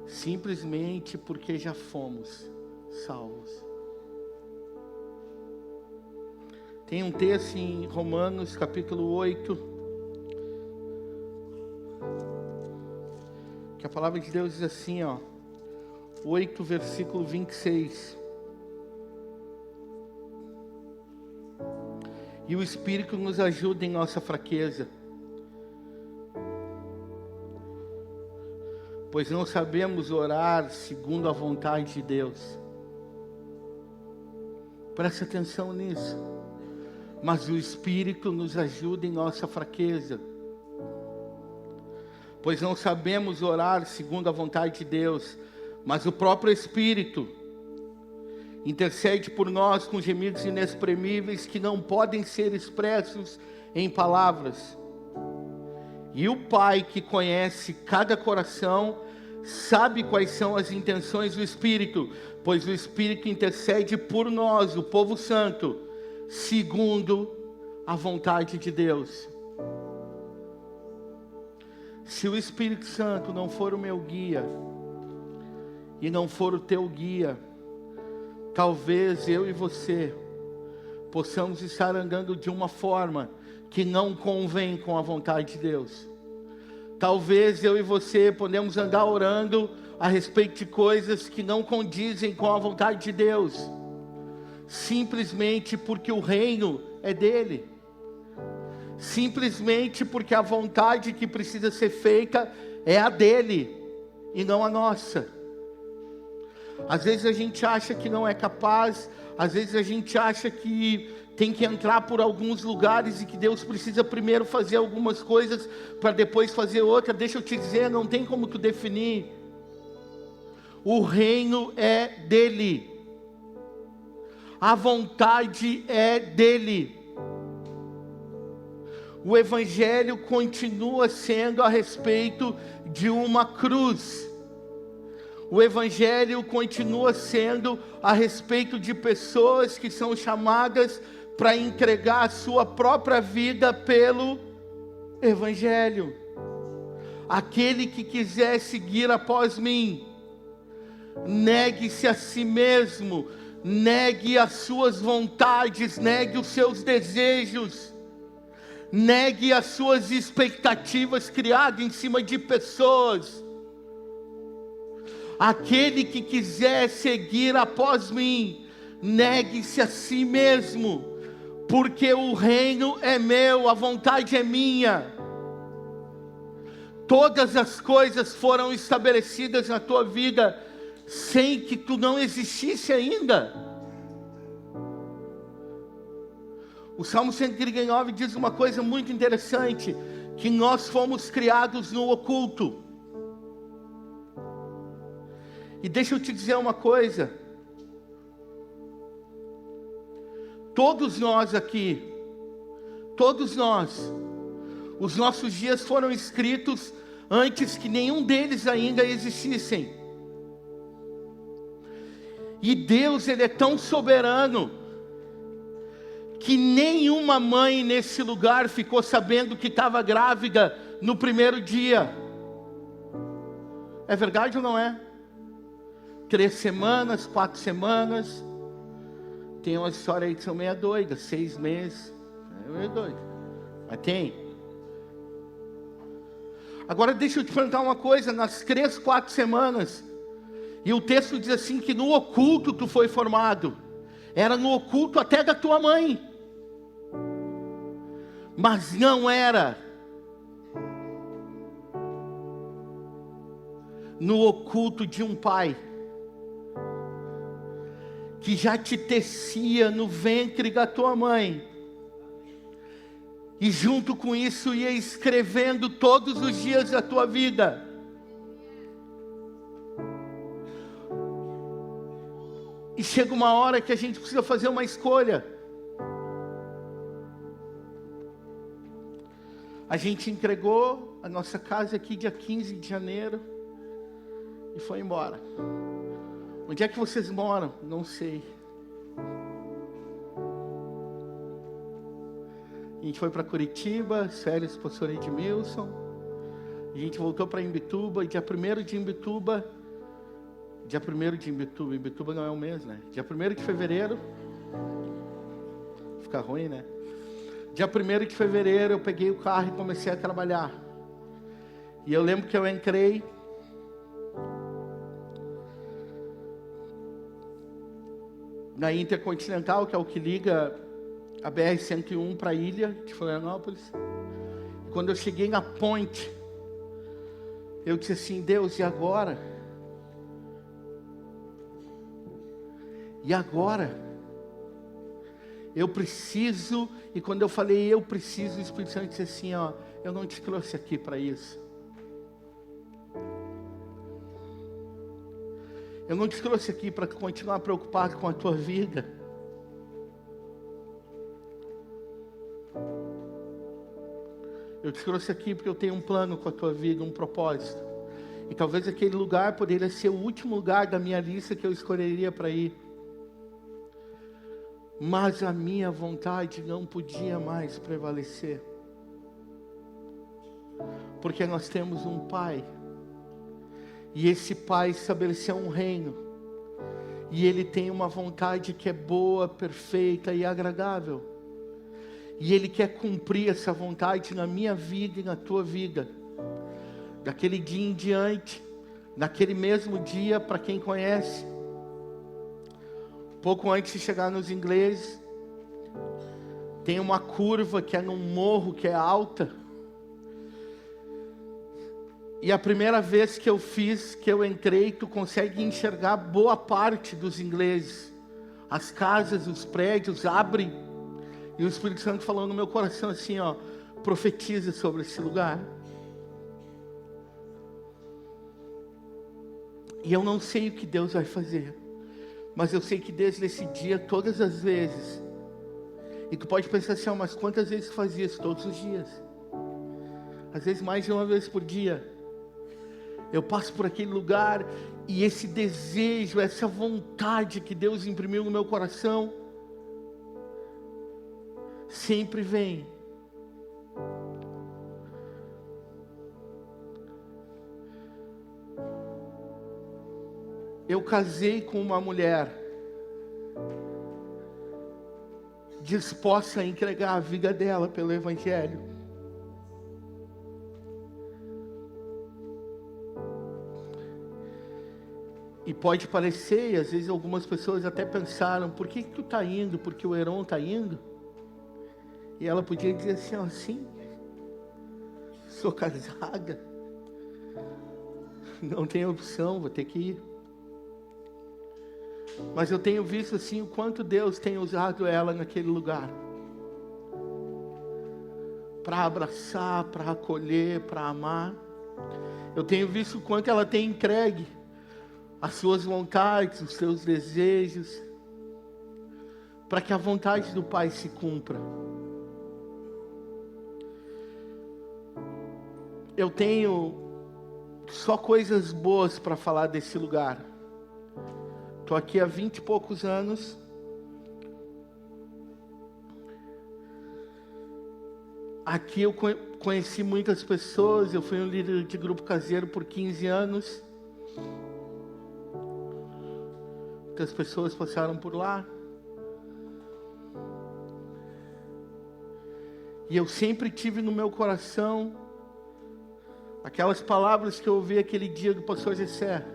Simplesmente porque já fomos salvos. Tem um texto em Romanos capítulo 8, que a palavra de Deus diz assim, ó, 8 versículo 26. E o Espírito nos ajuda em nossa fraqueza. Pois não sabemos orar segundo a vontade de Deus. Preste atenção nisso. Mas o Espírito nos ajuda em nossa fraqueza. Pois não sabemos orar segundo a vontade de Deus. Mas o próprio Espírito intercede por nós com gemidos inexprimíveis que não podem ser expressos em palavras. E o Pai que conhece cada coração sabe quais são as intenções do Espírito, pois o Espírito intercede por nós, o povo santo, segundo a vontade de Deus. Se o Espírito Santo não for o meu guia e não for o teu guia, talvez eu e você possamos estar andando de uma forma que não convém com a vontade de Deus. Talvez eu e você podemos andar orando a respeito de coisas que não condizem com a vontade de Deus, simplesmente porque o reino é dele, simplesmente porque a vontade que precisa ser feita é a dele e não a nossa. Às vezes a gente acha que não é capaz, às vezes a gente acha que tem que entrar por alguns lugares e que Deus precisa primeiro fazer algumas coisas para depois fazer outra. Deixa eu te dizer, não tem como tu definir. O reino é dele. A vontade é dele. O evangelho continua sendo a respeito de uma cruz. O evangelho continua sendo a respeito de pessoas que são chamadas para entregar a sua própria vida pelo evangelho. Aquele que quiser seguir após mim, negue-se a si mesmo, negue as suas vontades, negue os seus desejos, negue as suas expectativas criadas em cima de pessoas. Aquele que quiser seguir após mim, negue-se a si mesmo, porque o reino é meu, a vontade é minha. Todas as coisas foram estabelecidas na tua vida sem que tu não existisse ainda. O Salmo 139 diz uma coisa muito interessante, que nós fomos criados no oculto. E deixa eu te dizer uma coisa. Todos nós aqui, todos nós, os nossos dias foram escritos antes que nenhum deles ainda existissem. E Deus, Ele é tão soberano, que nenhuma mãe nesse lugar ficou sabendo que estava grávida no primeiro dia. É verdade ou não é? 3 semanas, 4 semanas. Tem uma história aí que são meia doida, 6 meses. É meio doido. Mas tem. Agora deixa eu te perguntar uma coisa. Nas 3, 4 semanas, e o texto diz assim que no oculto tu foi formado. Era no oculto até da tua mãe. Mas não era no oculto de um pai que já te tecia no ventre da tua mãe, e junto com isso ia escrevendo todos os dias da tua vida. E chega uma hora que a gente precisa fazer uma escolha. A gente entregou a nossa casa aqui dia 15 de janeiro e foi embora. Onde é que vocês moram? Não sei. A gente foi para Curitiba, férias do pastor Edmilson. A gente voltou para Imbituba, e dia 1º de Imbituba, Imbituba não é um mês, né? Dia 1º de fevereiro, fica ruim, né? Dia 1º de fevereiro eu peguei o carro e comecei a trabalhar. E eu lembro que eu entrei na Intercontinental, que é o que liga a BR-101 para a ilha de Florianópolis. E quando eu cheguei na ponte, eu disse assim: Deus, e agora? E agora? Eu preciso. E quando eu falei eu preciso, o Espírito Santo disse assim: ó, eu não te trouxe aqui para isso. Eu não te trouxe aqui para continuar preocupado com a tua vida. Eu te trouxe aqui porque eu tenho um plano com a tua vida, um propósito. E talvez aquele lugar poderia ser o último lugar da minha lista que eu escolheria para ir. Mas a minha vontade não podia mais prevalecer. Porque nós temos um Pai. E esse Pai estabeleceu um reino. E Ele tem uma vontade que é boa, perfeita e agradável. E Ele quer cumprir essa vontade na minha vida e na tua vida. Daquele dia em diante, naquele mesmo dia, para quem conhece, pouco antes de chegar nos ingleses, tem uma curva que é num morro que é alta. E a primeira vez que eu entrei, tu consegue enxergar boa parte dos ingleses. As casas, os prédios abrem. E o Espírito Santo falou no meu coração assim, ó: profetiza sobre esse lugar. E eu não sei o que Deus vai fazer. Mas eu sei que desde esse dia, todas as vezes. E tu pode pensar assim, ó, mas quantas vezes tu fazia isso? Todos os dias. Às vezes mais de uma vez por dia. Eu passo por aquele lugar e esse desejo, essa vontade que Deus imprimiu no meu coração, sempre vem. Eu casei com uma mulher disposta a entregar a vida dela pelo Evangelho. E pode parecer, e às vezes algumas pessoas até pensaram: por que tu está indo? Porque o Heron está indo? E ela podia dizer assim, ó, sim, sou casada, não tenho opção, vou ter que ir. Mas eu tenho visto assim o quanto Deus tem usado ela naquele lugar, para abraçar, para acolher, para amar. Eu tenho visto o quanto ela tem entregue as suas vontades, os seus desejos, para que a vontade do Pai se cumpra. Eu tenho só coisas boas para falar desse lugar. Estou aqui há 20 e poucos anos. Aqui eu conheci muitas pessoas. Eu fui um líder de grupo caseiro por 15 anos. Muitas pessoas passaram por lá. E eu sempre tive no meu coração aquelas palavras que eu ouvi aquele dia do pastor Gessé: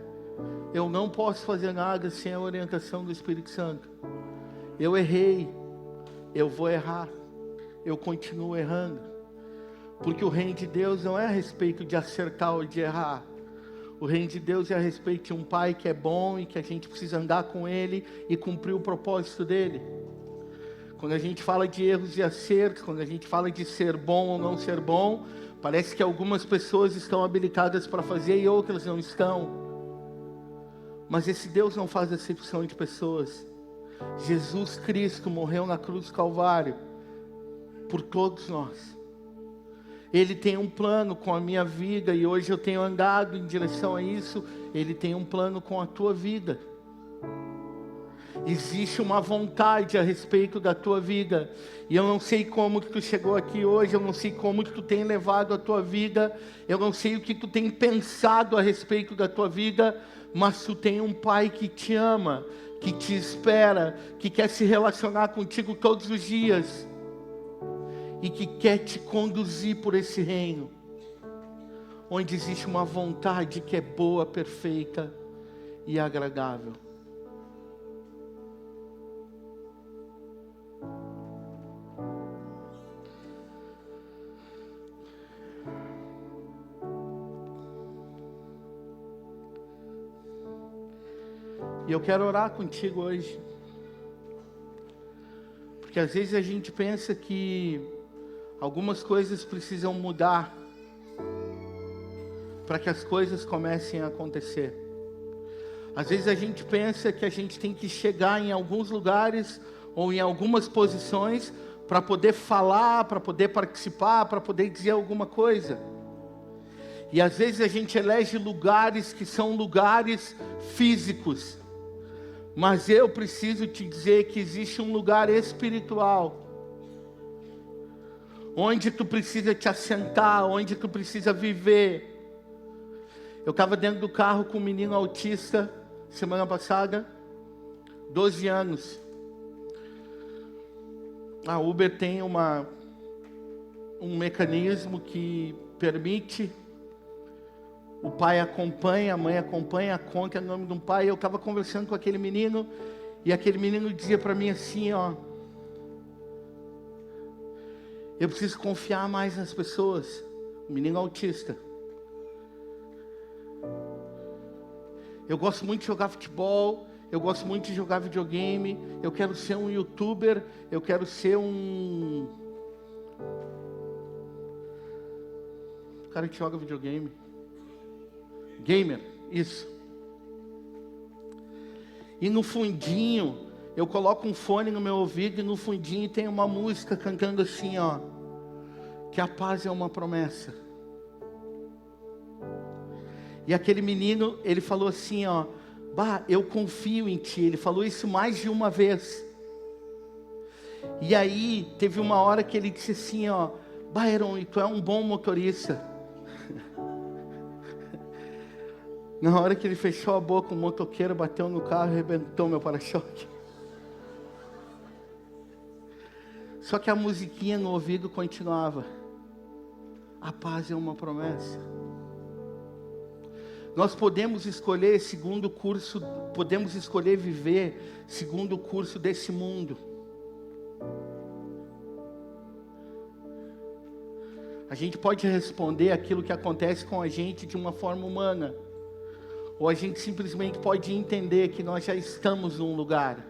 eu não posso fazer nada sem a orientação do Espírito Santo. Eu errei, eu vou errar, eu continuo errando. Porque o reino de Deus não é a respeito de acertar ou de errar. O reino de Deus é a respeito de um Pai que é bom e que a gente precisa andar com Ele e cumprir o propósito dEle. Quando a gente fala de erros e acertos, quando a gente fala de ser bom ou não ser bom, parece que algumas pessoas estão habilitadas para fazer e outras não estão. Mas esse Deus não faz acepção de pessoas. Jesus Cristo morreu na cruz do Calvário por todos nós. Ele tem um plano com a minha vida e hoje eu tenho andado em direção a isso. Ele tem um plano com a tua vida. Existe uma vontade a respeito da tua vida. E eu não sei como que tu chegou aqui hoje, eu não sei como que tu tem levado a tua vida, eu não sei o que tu tem pensado a respeito da tua vida, mas tu tem um Pai que te ama, que te espera, que quer se relacionar contigo todos os dias e que quer te conduzir por esse reino, onde existe uma vontade que é boa, perfeita e agradável. E eu quero orar contigo hoje. Porque às vezes a gente pensa que algumas coisas precisam mudar para que as coisas comecem a acontecer. Às vezes a gente pensa que a gente tem que chegar em alguns lugares ou em algumas posições para poder falar, para poder participar, para poder dizer alguma coisa. E às vezes a gente elege lugares que são lugares físicos. Mas eu preciso te dizer que existe um lugar espiritual, onde tu precisa te assentar, onde tu precisa viver. Eu estava dentro do carro com um menino autista, semana passada, 12 anos. A Uber tem um mecanismo que permite... O pai acompanha, a mãe acompanha, a conta é o nome de um pai. Eu estava conversando com aquele menino, e aquele menino dizia para mim assim, ó: eu preciso confiar mais nas pessoas. O menino autista. Eu gosto muito de jogar futebol, eu gosto muito de jogar videogame, eu quero ser um youtuber, eu quero ser um cara que joga videogame. Gamer, isso. E no fundinho, eu coloco um fone no meu ouvido e no fundinho tem uma música cantando assim, ó: que a paz é uma promessa. E aquele menino, ele falou assim, ó: bah, eu confio em ti. Ele falou isso mais de uma vez. E aí, teve uma hora que ele disse assim, ó: Byron, tu é um bom motorista. Na hora que ele fechou a boca, um motoqueiro bateu no carro e arrebentou meu para-choque. Só que a musiquinha no ouvido continuava: a paz é uma promessa. Nós podemos escolher segundo o curso, podemos escolher viver segundo o curso desse mundo. A gente pode responder aquilo que acontece com a gente de uma forma humana. Ou a gente simplesmente pode entender que nós já estamos num lugar.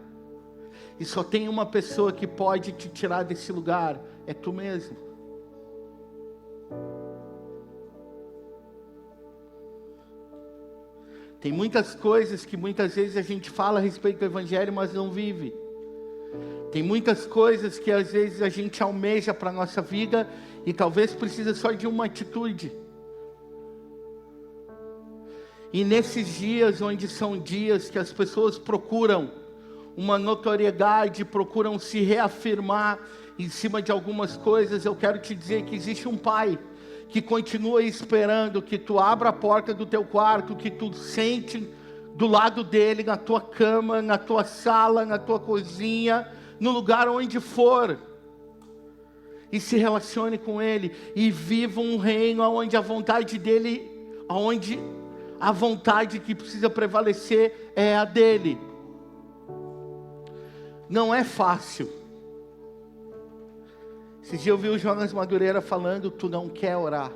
E só tem uma pessoa que pode te tirar desse lugar. É tu mesmo. Tem muitas coisas que muitas vezes a gente fala a respeito do Evangelho, mas não vive. Tem muitas coisas que às vezes a gente almeja para a nossa vida e talvez precisa só de uma atitude. E nesses dias, onde são dias que as pessoas procuram uma notoriedade, procuram se reafirmar em cima de algumas coisas, eu quero te dizer que existe um Pai que continua esperando que tu abra a porta do teu quarto, que tu sente do lado dele, na tua cama, na tua sala, na tua cozinha, no lugar onde for, e se relacione com ele, e viva um reino onde a vontade dele, onde a vontade que precisa prevalecer é a dele. Não é fácil. Esses dias eu vi o Jonas Madureira falando, tu não quer orar.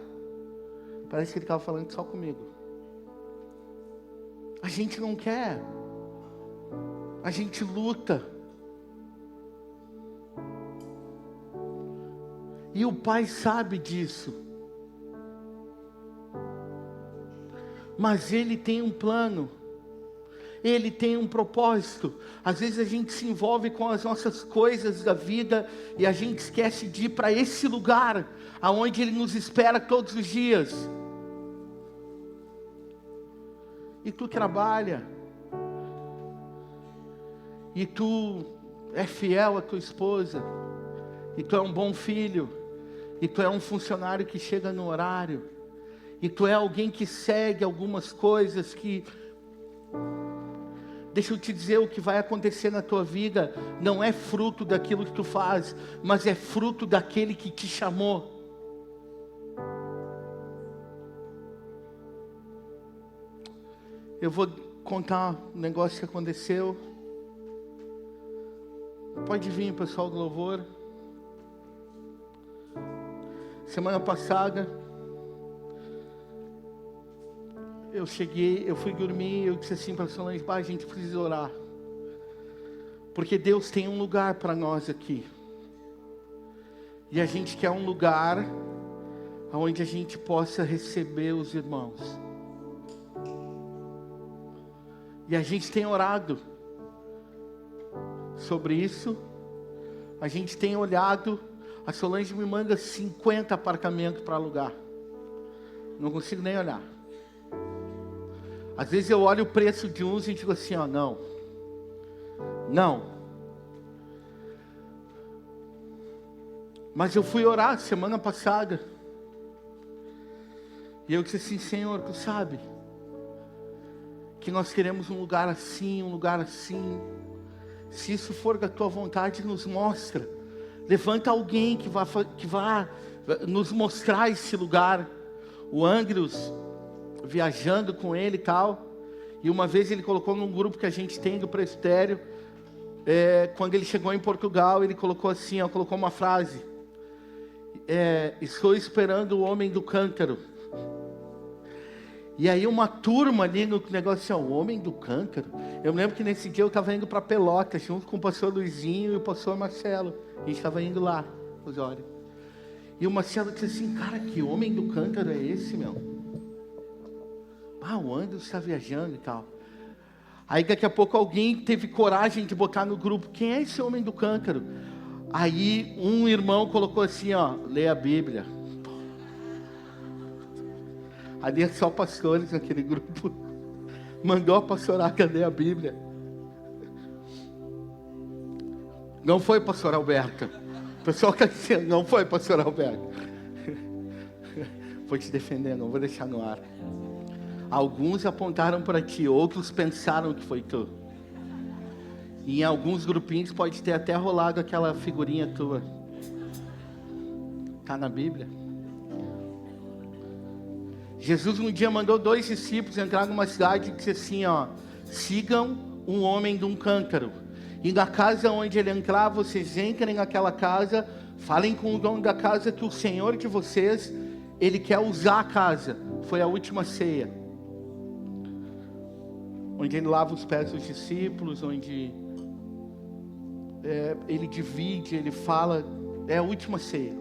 Parece que ele estava falando só comigo. A gente não quer. A gente luta. E o Pai sabe disso. Mas Ele tem um plano. Ele tem um propósito. Às vezes a gente se envolve com as nossas coisas da vida e a gente esquece de ir para esse lugar aonde Ele nos espera todos os dias. E tu trabalha. E tu é fiel à tua esposa. E tu é um bom filho. E tu é um funcionário que chega no horário. E tu é alguém que segue algumas coisas que... Deixa eu te dizer, o que vai acontecer na tua vida não é fruto daquilo que tu faz, mas é fruto daquele que te chamou. Eu vou contar um negócio que aconteceu. Pode vir, pessoal do louvor. Semana passada, eu fui dormir, eu disse assim para a Solange, a gente precisa orar. Porque Deus tem um lugar para nós aqui. E a gente quer um lugar onde a gente possa receber os irmãos. E a gente tem orado sobre isso. A gente tem olhado. A Solange me manda 50 apartamentos para alugar. Não consigo nem olhar. Às vezes eu olho o preço de uns e digo assim, ó, não. Não. Mas eu fui orar semana passada. E eu disse assim, Senhor, tu sabe que nós queremos um lugar assim, um lugar assim. Se isso for da tua vontade, nos mostra. Levanta alguém que vá nos mostrar esse lugar. O Andrews, viajando com ele e tal. E uma vez ele colocou num grupo que a gente tem do presbitério. Quando ele chegou em Portugal, ele colocou assim, ó, colocou uma frase. Estou esperando o homem do cântaro. E aí uma turma ali no negócio, assim, ó, o homem do cântaro. Eu me lembro que nesse dia eu estava indo para Pelotas, junto com o pastor Luizinho e o pastor Marcelo. A gente estava indo lá, Osório. E o Marcelo disse assim, cara, que homem do cântaro é esse, meu? O Anderson está viajando e tal. Aí daqui a pouco alguém teve coragem de botar no grupo, quem é esse homem do cântaro? Aí um irmão colocou assim, ó, lê a Bíblia. Ali é só pastores naquele grupo. Mandou a pastorada ler a Bíblia. Não foi, pastor Alberto. O pessoal quer dizer, não foi, pastor Alberto. Vou te defender, não vou deixar no ar. Alguns apontaram para ti, outros pensaram que foi tu. E em alguns grupinhos pode ter até rolado aquela figurinha tua. Está na Bíblia. Jesus um dia mandou 2 discípulos entrar numa cidade e disse assim, ó, sigam um homem de um cântaro. E na casa onde ele entrar, vocês entrem naquela casa, falem com o dono da casa que o Senhor de vocês, Ele quer usar a casa. Foi a última ceia. Onde Ele lava os pés dos discípulos, onde Ele divide, Ele fala, é a última ceia.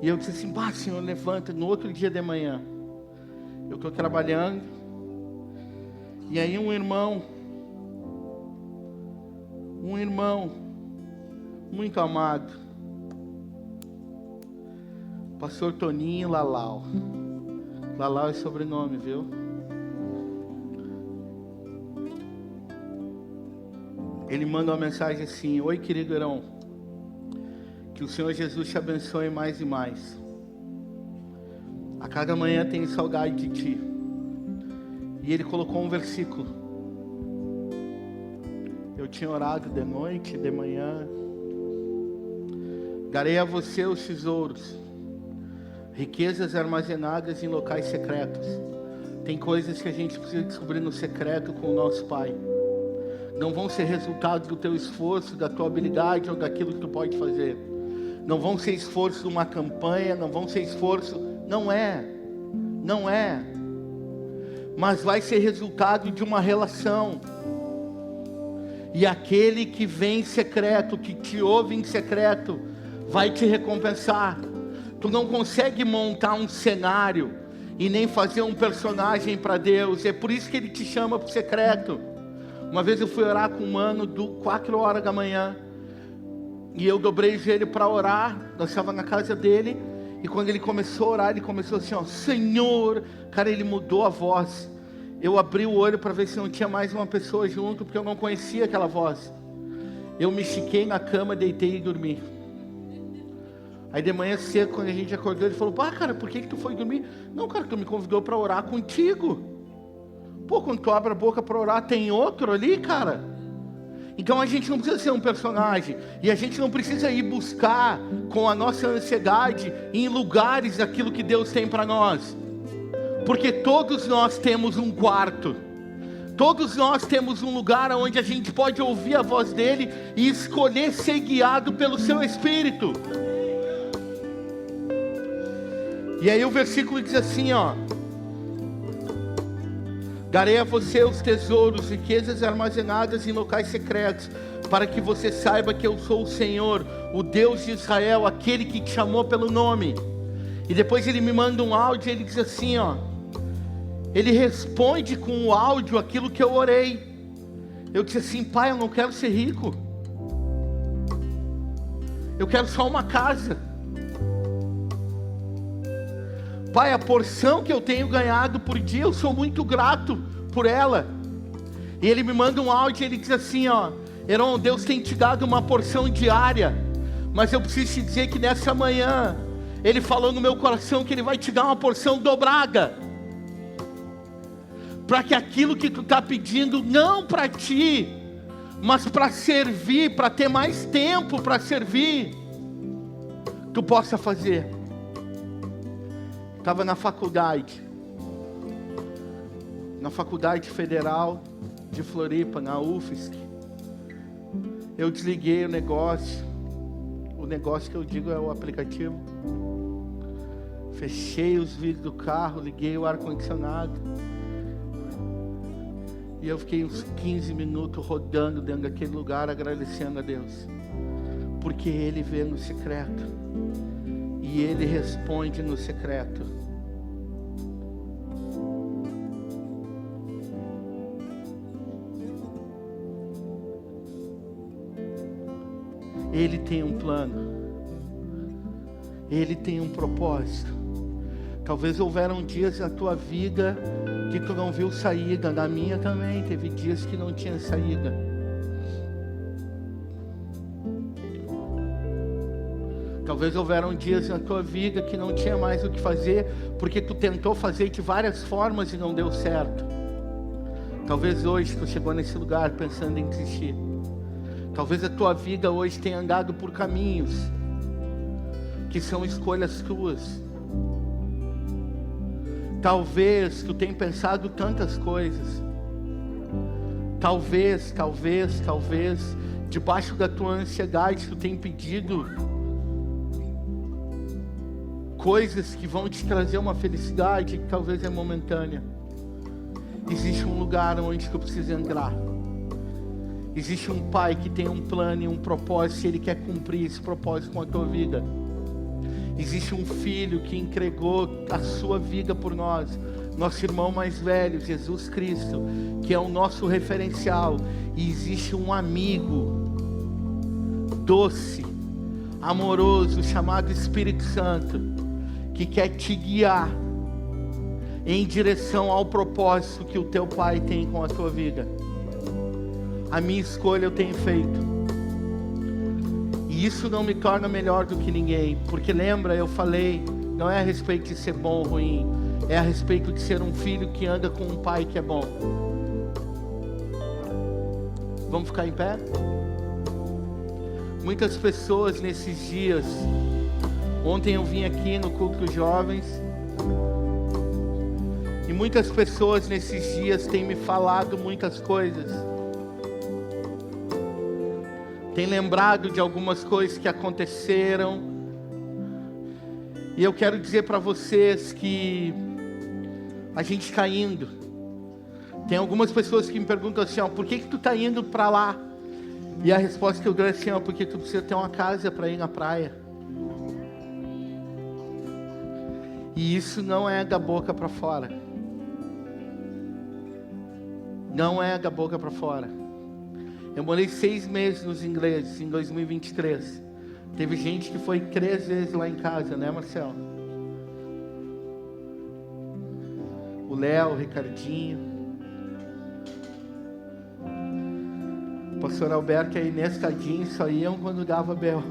E eu disse assim, Senhor, levanta, no outro dia de manhã. Eu estou trabalhando. E aí um irmão muito amado, pastor Toninho Lalau. Lalau é sobrenome, viu? Ele manda uma mensagem assim: oi, querido Heron, que o Senhor Jesus te abençoe mais e mais. A cada manhã tenho saudade de ti. E ele colocou um versículo. Eu tinha orado de noite, de manhã. Darei a você os tesouros, riquezas armazenadas em locais secretos. Tem coisas que a gente precisa descobrir no secreto com o nosso Pai. Não vão ser resultado do teu esforço, da tua habilidade ou daquilo que tu pode fazer. Não vão ser esforço de uma campanha, não vão ser esforço... Não é. Mas vai ser resultado de uma relação. E aquele que vem em secreto, que te ouve em secreto, vai te recompensar. Tu não consegue montar um cenário e nem fazer um personagem para Deus. É por isso que Ele te chama para o secreto. Uma vez eu fui orar com um mano 4 horas da manhã. E eu dobrei o joelho para orar. Nós estávamos na casa dele. E quando ele começou a orar, ele começou assim, ó, Senhor. Cara, ele mudou a voz. Eu abri o olho para ver se não tinha mais uma pessoa junto, porque eu não conhecia aquela voz. Eu me estiquei na cama, deitei e dormi. Aí de manhã cedo, quando a gente acordou, ele falou, pá, cara, por que tu foi dormir? Não, cara, tu me convidou para orar contigo. Pô, quando tu abre a boca para orar, tem outro ali, cara. Então a gente não precisa ser um personagem. E a gente não precisa ir buscar com a nossa ansiedade em lugares aquilo que Deus tem para nós. Porque todos nós temos um quarto. Todos nós temos um lugar onde a gente pode ouvir a voz dele e escolher ser guiado pelo seu Espírito. E aí o versículo diz assim, ó: darei a você os tesouros, riquezas armazenadas em locais secretos, para que você saiba que eu sou o Senhor, o Deus de Israel, aquele que te chamou pelo nome. E depois ele me manda um áudio e ele diz assim, ó, ele responde com o áudio aquilo que eu orei. Eu disse assim, pai, eu não quero ser rico, eu quero só uma casa. Pai, a porção que eu tenho ganhado por dia, eu sou muito grato por ela. E ele me manda um áudio e ele diz assim, ó, Heron, Deus tem te dado uma porção diária, mas eu preciso te dizer que nessa manhã, Ele falou no meu coração que Ele vai te dar uma porção dobrada. Para que aquilo que tu está pedindo, não para ti, mas para servir, para ter mais tempo para servir, tu possa fazer. Estava na faculdade federal de Floripa, na UFSC. Eu desliguei o negócio que eu digo é o aplicativo. Fechei os vidros do carro, liguei o ar-condicionado. E eu fiquei uns 15 minutos rodando dentro daquele lugar, agradecendo a Deus. Porque Ele vê no secreto. E Ele responde no secreto. Ele tem um plano. Ele tem um propósito. Talvez houveram dias na tua vida que tu não viu saída. Na minha também teve dias que não tinha saída. Talvez houveram dias na tua vida que não tinha mais o que fazer, porque tu tentou fazer de várias formas e não deu certo. Talvez hoje tu chegou nesse lugar pensando em desistir. Talvez a tua vida hoje tenha andado por caminhos que são escolhas tuas. Talvez tu tenha pensado tantas coisas. Talvez, debaixo da tua ansiedade, tu tenha pedido coisas que vão te trazer uma felicidade que talvez é momentânea. Existe um lugar onde tu precisa entrar. Existe um pai que tem um plano e um propósito, e ele quer cumprir esse propósito com a tua vida. Existe um filho que entregou a sua vida por nós, nosso irmão mais velho, Jesus Cristo, que é o nosso referencial. E existe um amigo doce, amoroso, chamado Espírito Santo, que quer te guiar em direção ao propósito que o teu Pai tem com a tua vida. A minha escolha eu tenho feito. E isso não me torna melhor do que ninguém, porque lembra, eu falei, não é a respeito de ser bom ou ruim, é a respeito de ser um filho que anda com um pai que é bom. Vamos ficar em pé? Muitas pessoas nesses dias, ontem eu vim aqui no culto dos jovens, e muitas pessoas nesses dias têm me falado muitas coisas. Tem lembrado de algumas coisas que aconteceram. E eu quero dizer para vocês que a gente está indo. Tem algumas pessoas que me perguntam assim, ó, por que tu está indo para lá? E a resposta que eu dou é assim, ó, porque tu precisa ter uma casa para ir na praia. E isso não é da boca para fora. Não é da boca para fora. Eu morei 6 meses nos ingleses, em 2023. Teve gente que foi 3 vezes lá em casa, né, Marcelo? O Léo, o Ricardinho. O pastor Alberto e a Inês Cadinho só iam quando dava bel.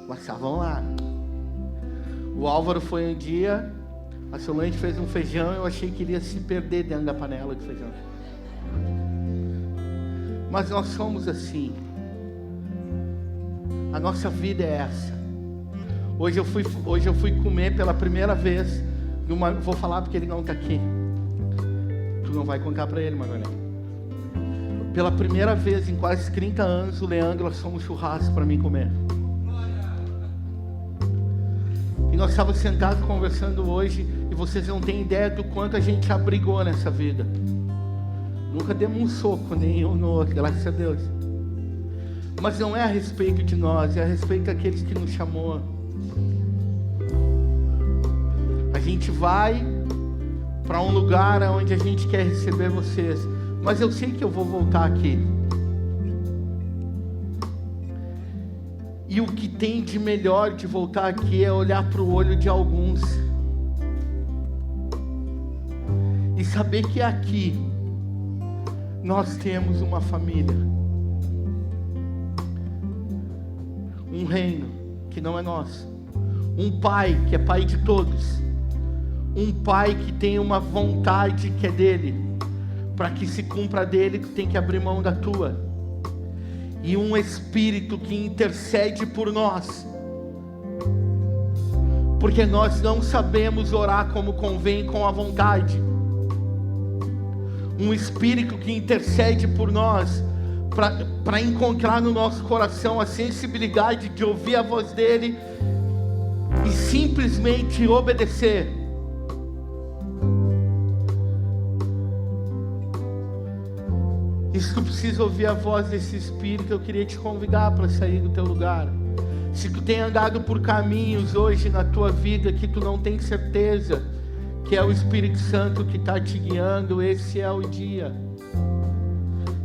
Mas estavam lá. O Álvaro foi um dia, a Solange fez um feijão, eu achei que iria se perder dentro da panela de feijão. Mas nós somos assim. A nossa vida é essa. Hoje eu fui comer pela primeira vez. Vou falar porque ele não está aqui. Tu não vai contar para ele, Manuel. Pela primeira vez em quase 30 anos, o Leandro assou um churrasco para mim comer. E nós estávamos sentados conversando hoje, e vocês não têm ideia do quanto a gente abrigou nessa vida. Nunca demos um soco nenhum no outro, graças a Deus. Mas não é a respeito de nós, é a respeito daqueles que nos chamou. A gente vai para um lugar onde a gente quer receber vocês. Mas eu sei que eu vou voltar aqui. E o que tem de melhor de voltar aqui é olhar para o olho de alguns e saber que aqui nós temos uma família, um reino que não é nosso, um pai que é pai de todos, um pai que tem uma vontade que é dele. Para que se cumpra dele, tu tem que abrir mão da tua. E um Espírito que intercede por nós. Porque nós não sabemos orar como convém com a vontade. Um Espírito que intercede por nós. Para encontrar no nosso coração a sensibilidade de ouvir a voz dele. E simplesmente obedecer. E se tu precisa ouvir a voz desse Espírito, eu queria te convidar para sair do teu lugar. Se tu tem andado por caminhos hoje na tua vida que tu não tem certeza que é o Espírito Santo que está te guiando, esse é o dia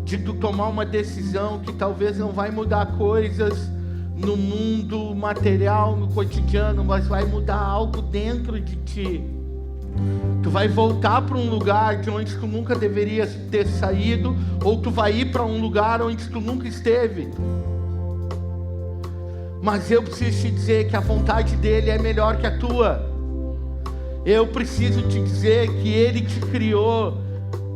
de tu tomar uma decisão que talvez não vai mudar coisas no mundo material, no cotidiano, mas vai mudar algo dentro de ti. Tu vai voltar para um lugar de onde tu nunca deveria ter saído, ou tu vai ir para um lugar onde tu nunca esteve. Mas eu preciso te dizer que a vontade dele é melhor que a tua. Eu preciso te dizer que ele te criou.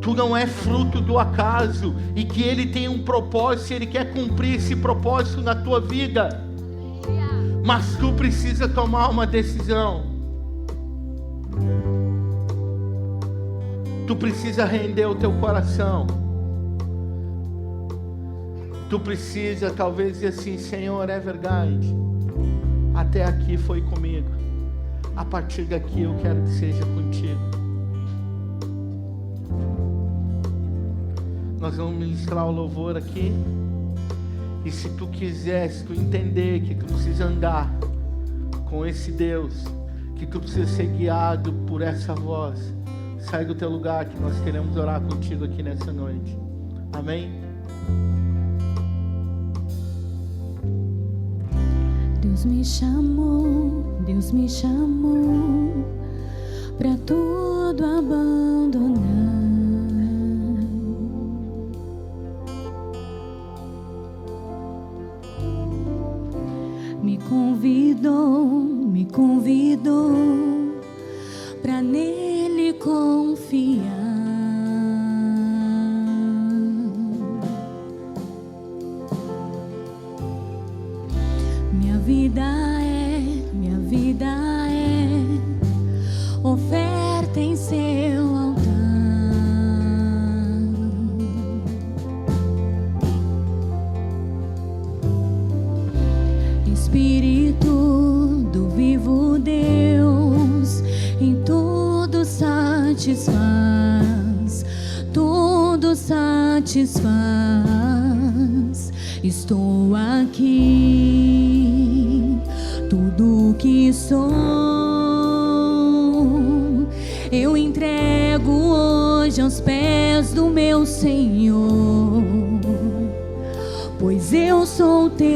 Tu não é fruto do acaso, e que ele tem um propósito, ele quer cumprir esse propósito na tua vida. Mas tu precisa tomar uma decisão. Tu precisa render o teu coração. Tu precisa talvez dizer assim: Senhor, é verdade, até aqui foi comigo, a partir daqui eu quero que seja contigo. Nós vamos ministrar o louvor aqui. E se tu quiser, se tu entender que tu precisa andar com esse Deus, que tu precisa ser guiado por essa voz, sai do teu lugar, que nós queremos orar contigo aqui nessa noite. Amém? Deus me chamou pra tudo abandonar. Me convidou pra nele confiar. Minha vida é oferta em seu altar. Espírito do vivo Deus, em tudo satisfaz, tudo satisfaz. Estou aqui, tudo que sou, eu entrego hoje aos pés do meu Senhor, pois eu sou teu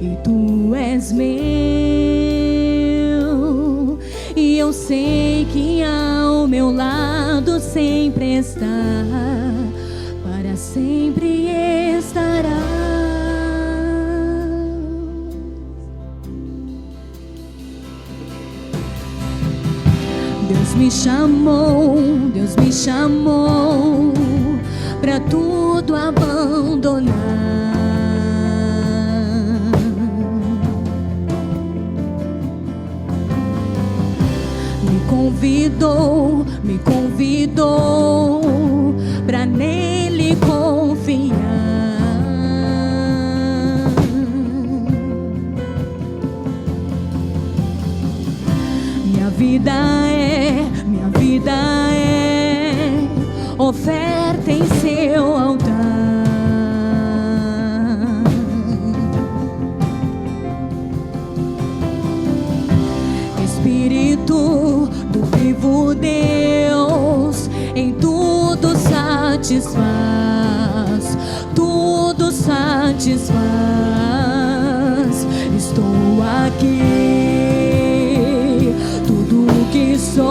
e tu és meu, e eu sei que ao meu lado sempre está, para sempre estará. Deus me chamou pra tudo abandonar. Me convidou pra nele confiar. Minha vida é oferta em seu altar. Espírito do vivo Deus, em tudo satisfaz, tudo satisfaz. Estou aqui, tudo que sou,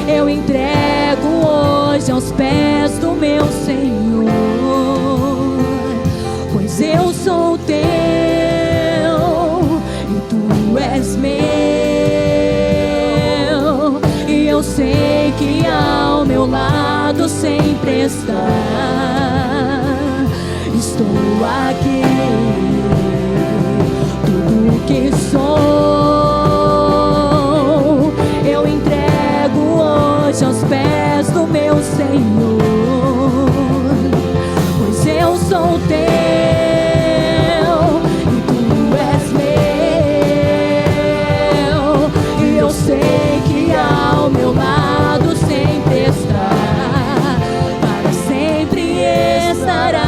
eu entrego hoje aos pés do meu Senhor, pois eu sou teu e tu és meu, e eu sei que ao meu lado sempre está. Estou aqui, tudo que sou, eu entrego hoje aos pés do meu Senhor, pois eu sou teu e tu és meu, e eu sei que ao meu lado sempre está, para sempre estará.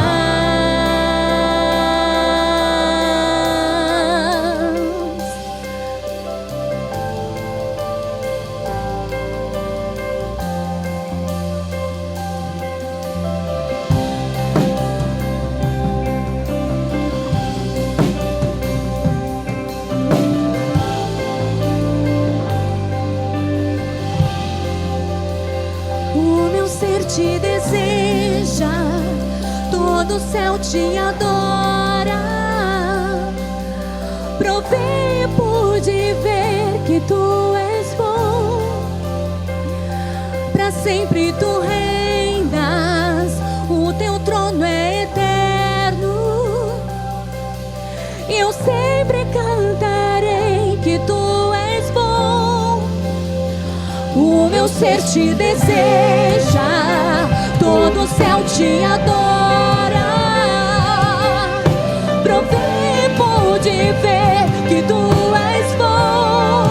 Te deseja, todo o céu te adora. Provei e pude ver que tu és bom, pra sempre tu reinas, o teu trono é eterno. Eu sempre cantarei que tu és bom. O meu ser te deseja, todo o céu te adora. Provei e pude ver que tu és bom,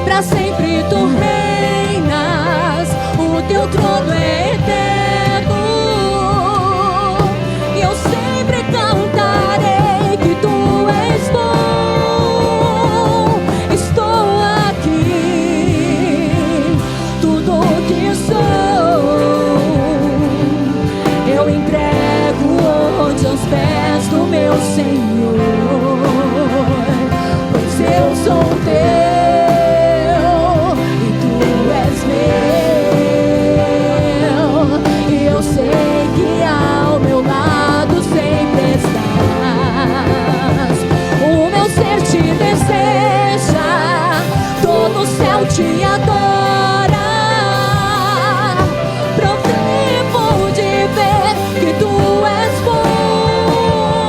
pra sempre tu reinas, o teu trono é eterno. E eu sempre cantarei que tu és bom. Estou aqui, tudo que sou, eu entrego Senhor, pois eu sou teu e tu és meu, e eu sei que ao meu lado sempre estás. O meu ser te deseja, todo o céu te adora. Provei de ver que tu és bom,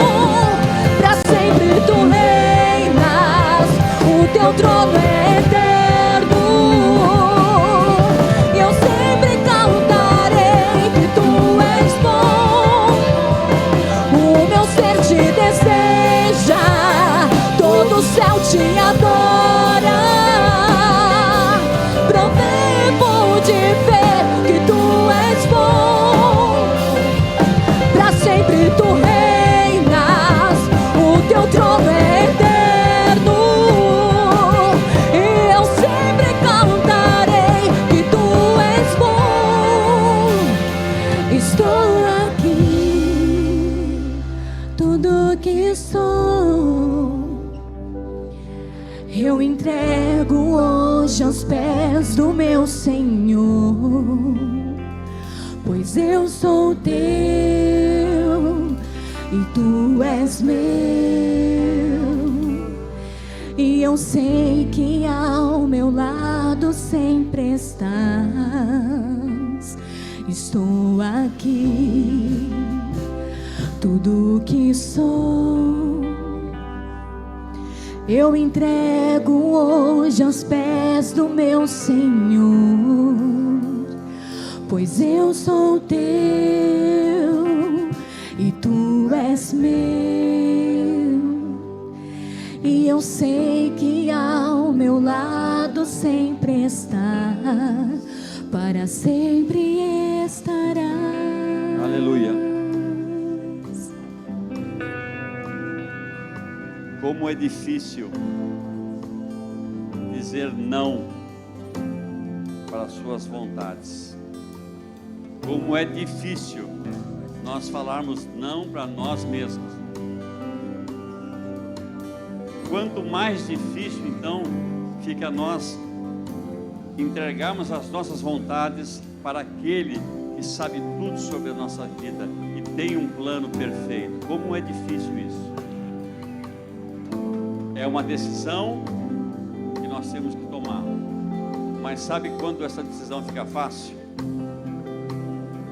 pra sempre tu reinas, o teu trono é eterno, e eu sempre cantarei que tu és bom. O meu ser te deseja, todo o céu te adora. Provei de ver que tu és bom, pra sempre tu reinas, o teu trono é eterno, e eu sempre cantarei que tu és bom. Estou aqui, tudo que sou eu entrego hoje aos pés do meu Senhor, pois eu sou teu e tu és meu, e eu sei que ao meu lado sempre estás. Estou aqui, tudo que sou eu entrego hoje aos pés do meu Senhor, pois eu sou teu e tu és meu, e eu sei que ao meu lado sempre está, para sempre estará. Aleluia. Como é difícil dizer não para as suas vontades. Como é difícil nós falarmos não para nós mesmos. Quanto mais difícil, então, fica nós entregarmos as nossas vontades para aquele que sabe tudo sobre a nossa vida e tem um plano perfeito. Como é difícil isso. É uma decisão que nós temos que tomar. Mas sabe quando essa decisão fica fácil?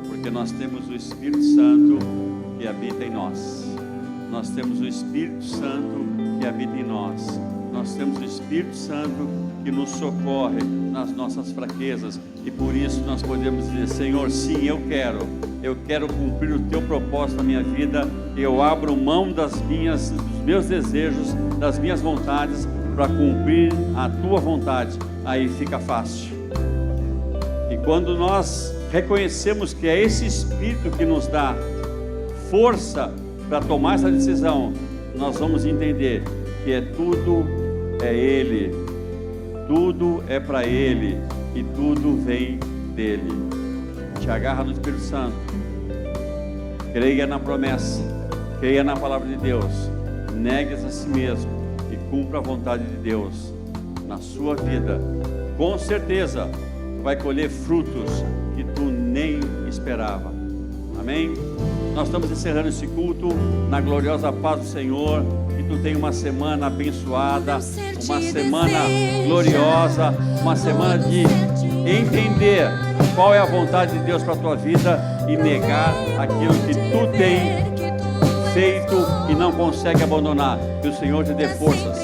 Porque nós temos o Espírito Santo que habita em nós. Nós temos o Espírito Santo que habita em nós. Nós temos o Espírito Santo que nos socorre nas nossas fraquezas. E por isso nós podemos dizer: Senhor, sim, eu quero cumprir o teu propósito na minha vida. Eu abro mão dos meus desejos, das minhas vontades, para cumprir a tua vontade. Aí fica fácil. E quando nós reconhecemos que é esse Espírito que nos dá força para tomar essa decisão, nós vamos entender que tudo é Ele, tudo é para Ele e tudo vem dele. Te agarra no Espírito Santo, creia na promessa, creia na palavra de Deus, negue-se a si mesmo e cumpra a vontade de Deus na sua vida. Com certeza vai colher frutos que tu nem esperava. Amém? Nós estamos encerrando esse culto na gloriosa paz do Senhor. Que tu tenha uma semana abençoada, uma semana gloriosa, uma semana de entender qual é a vontade de Deus para a tua vida e negar aquilo que tu tem feito e não consegue abandonar. Que o Senhor te dê forças.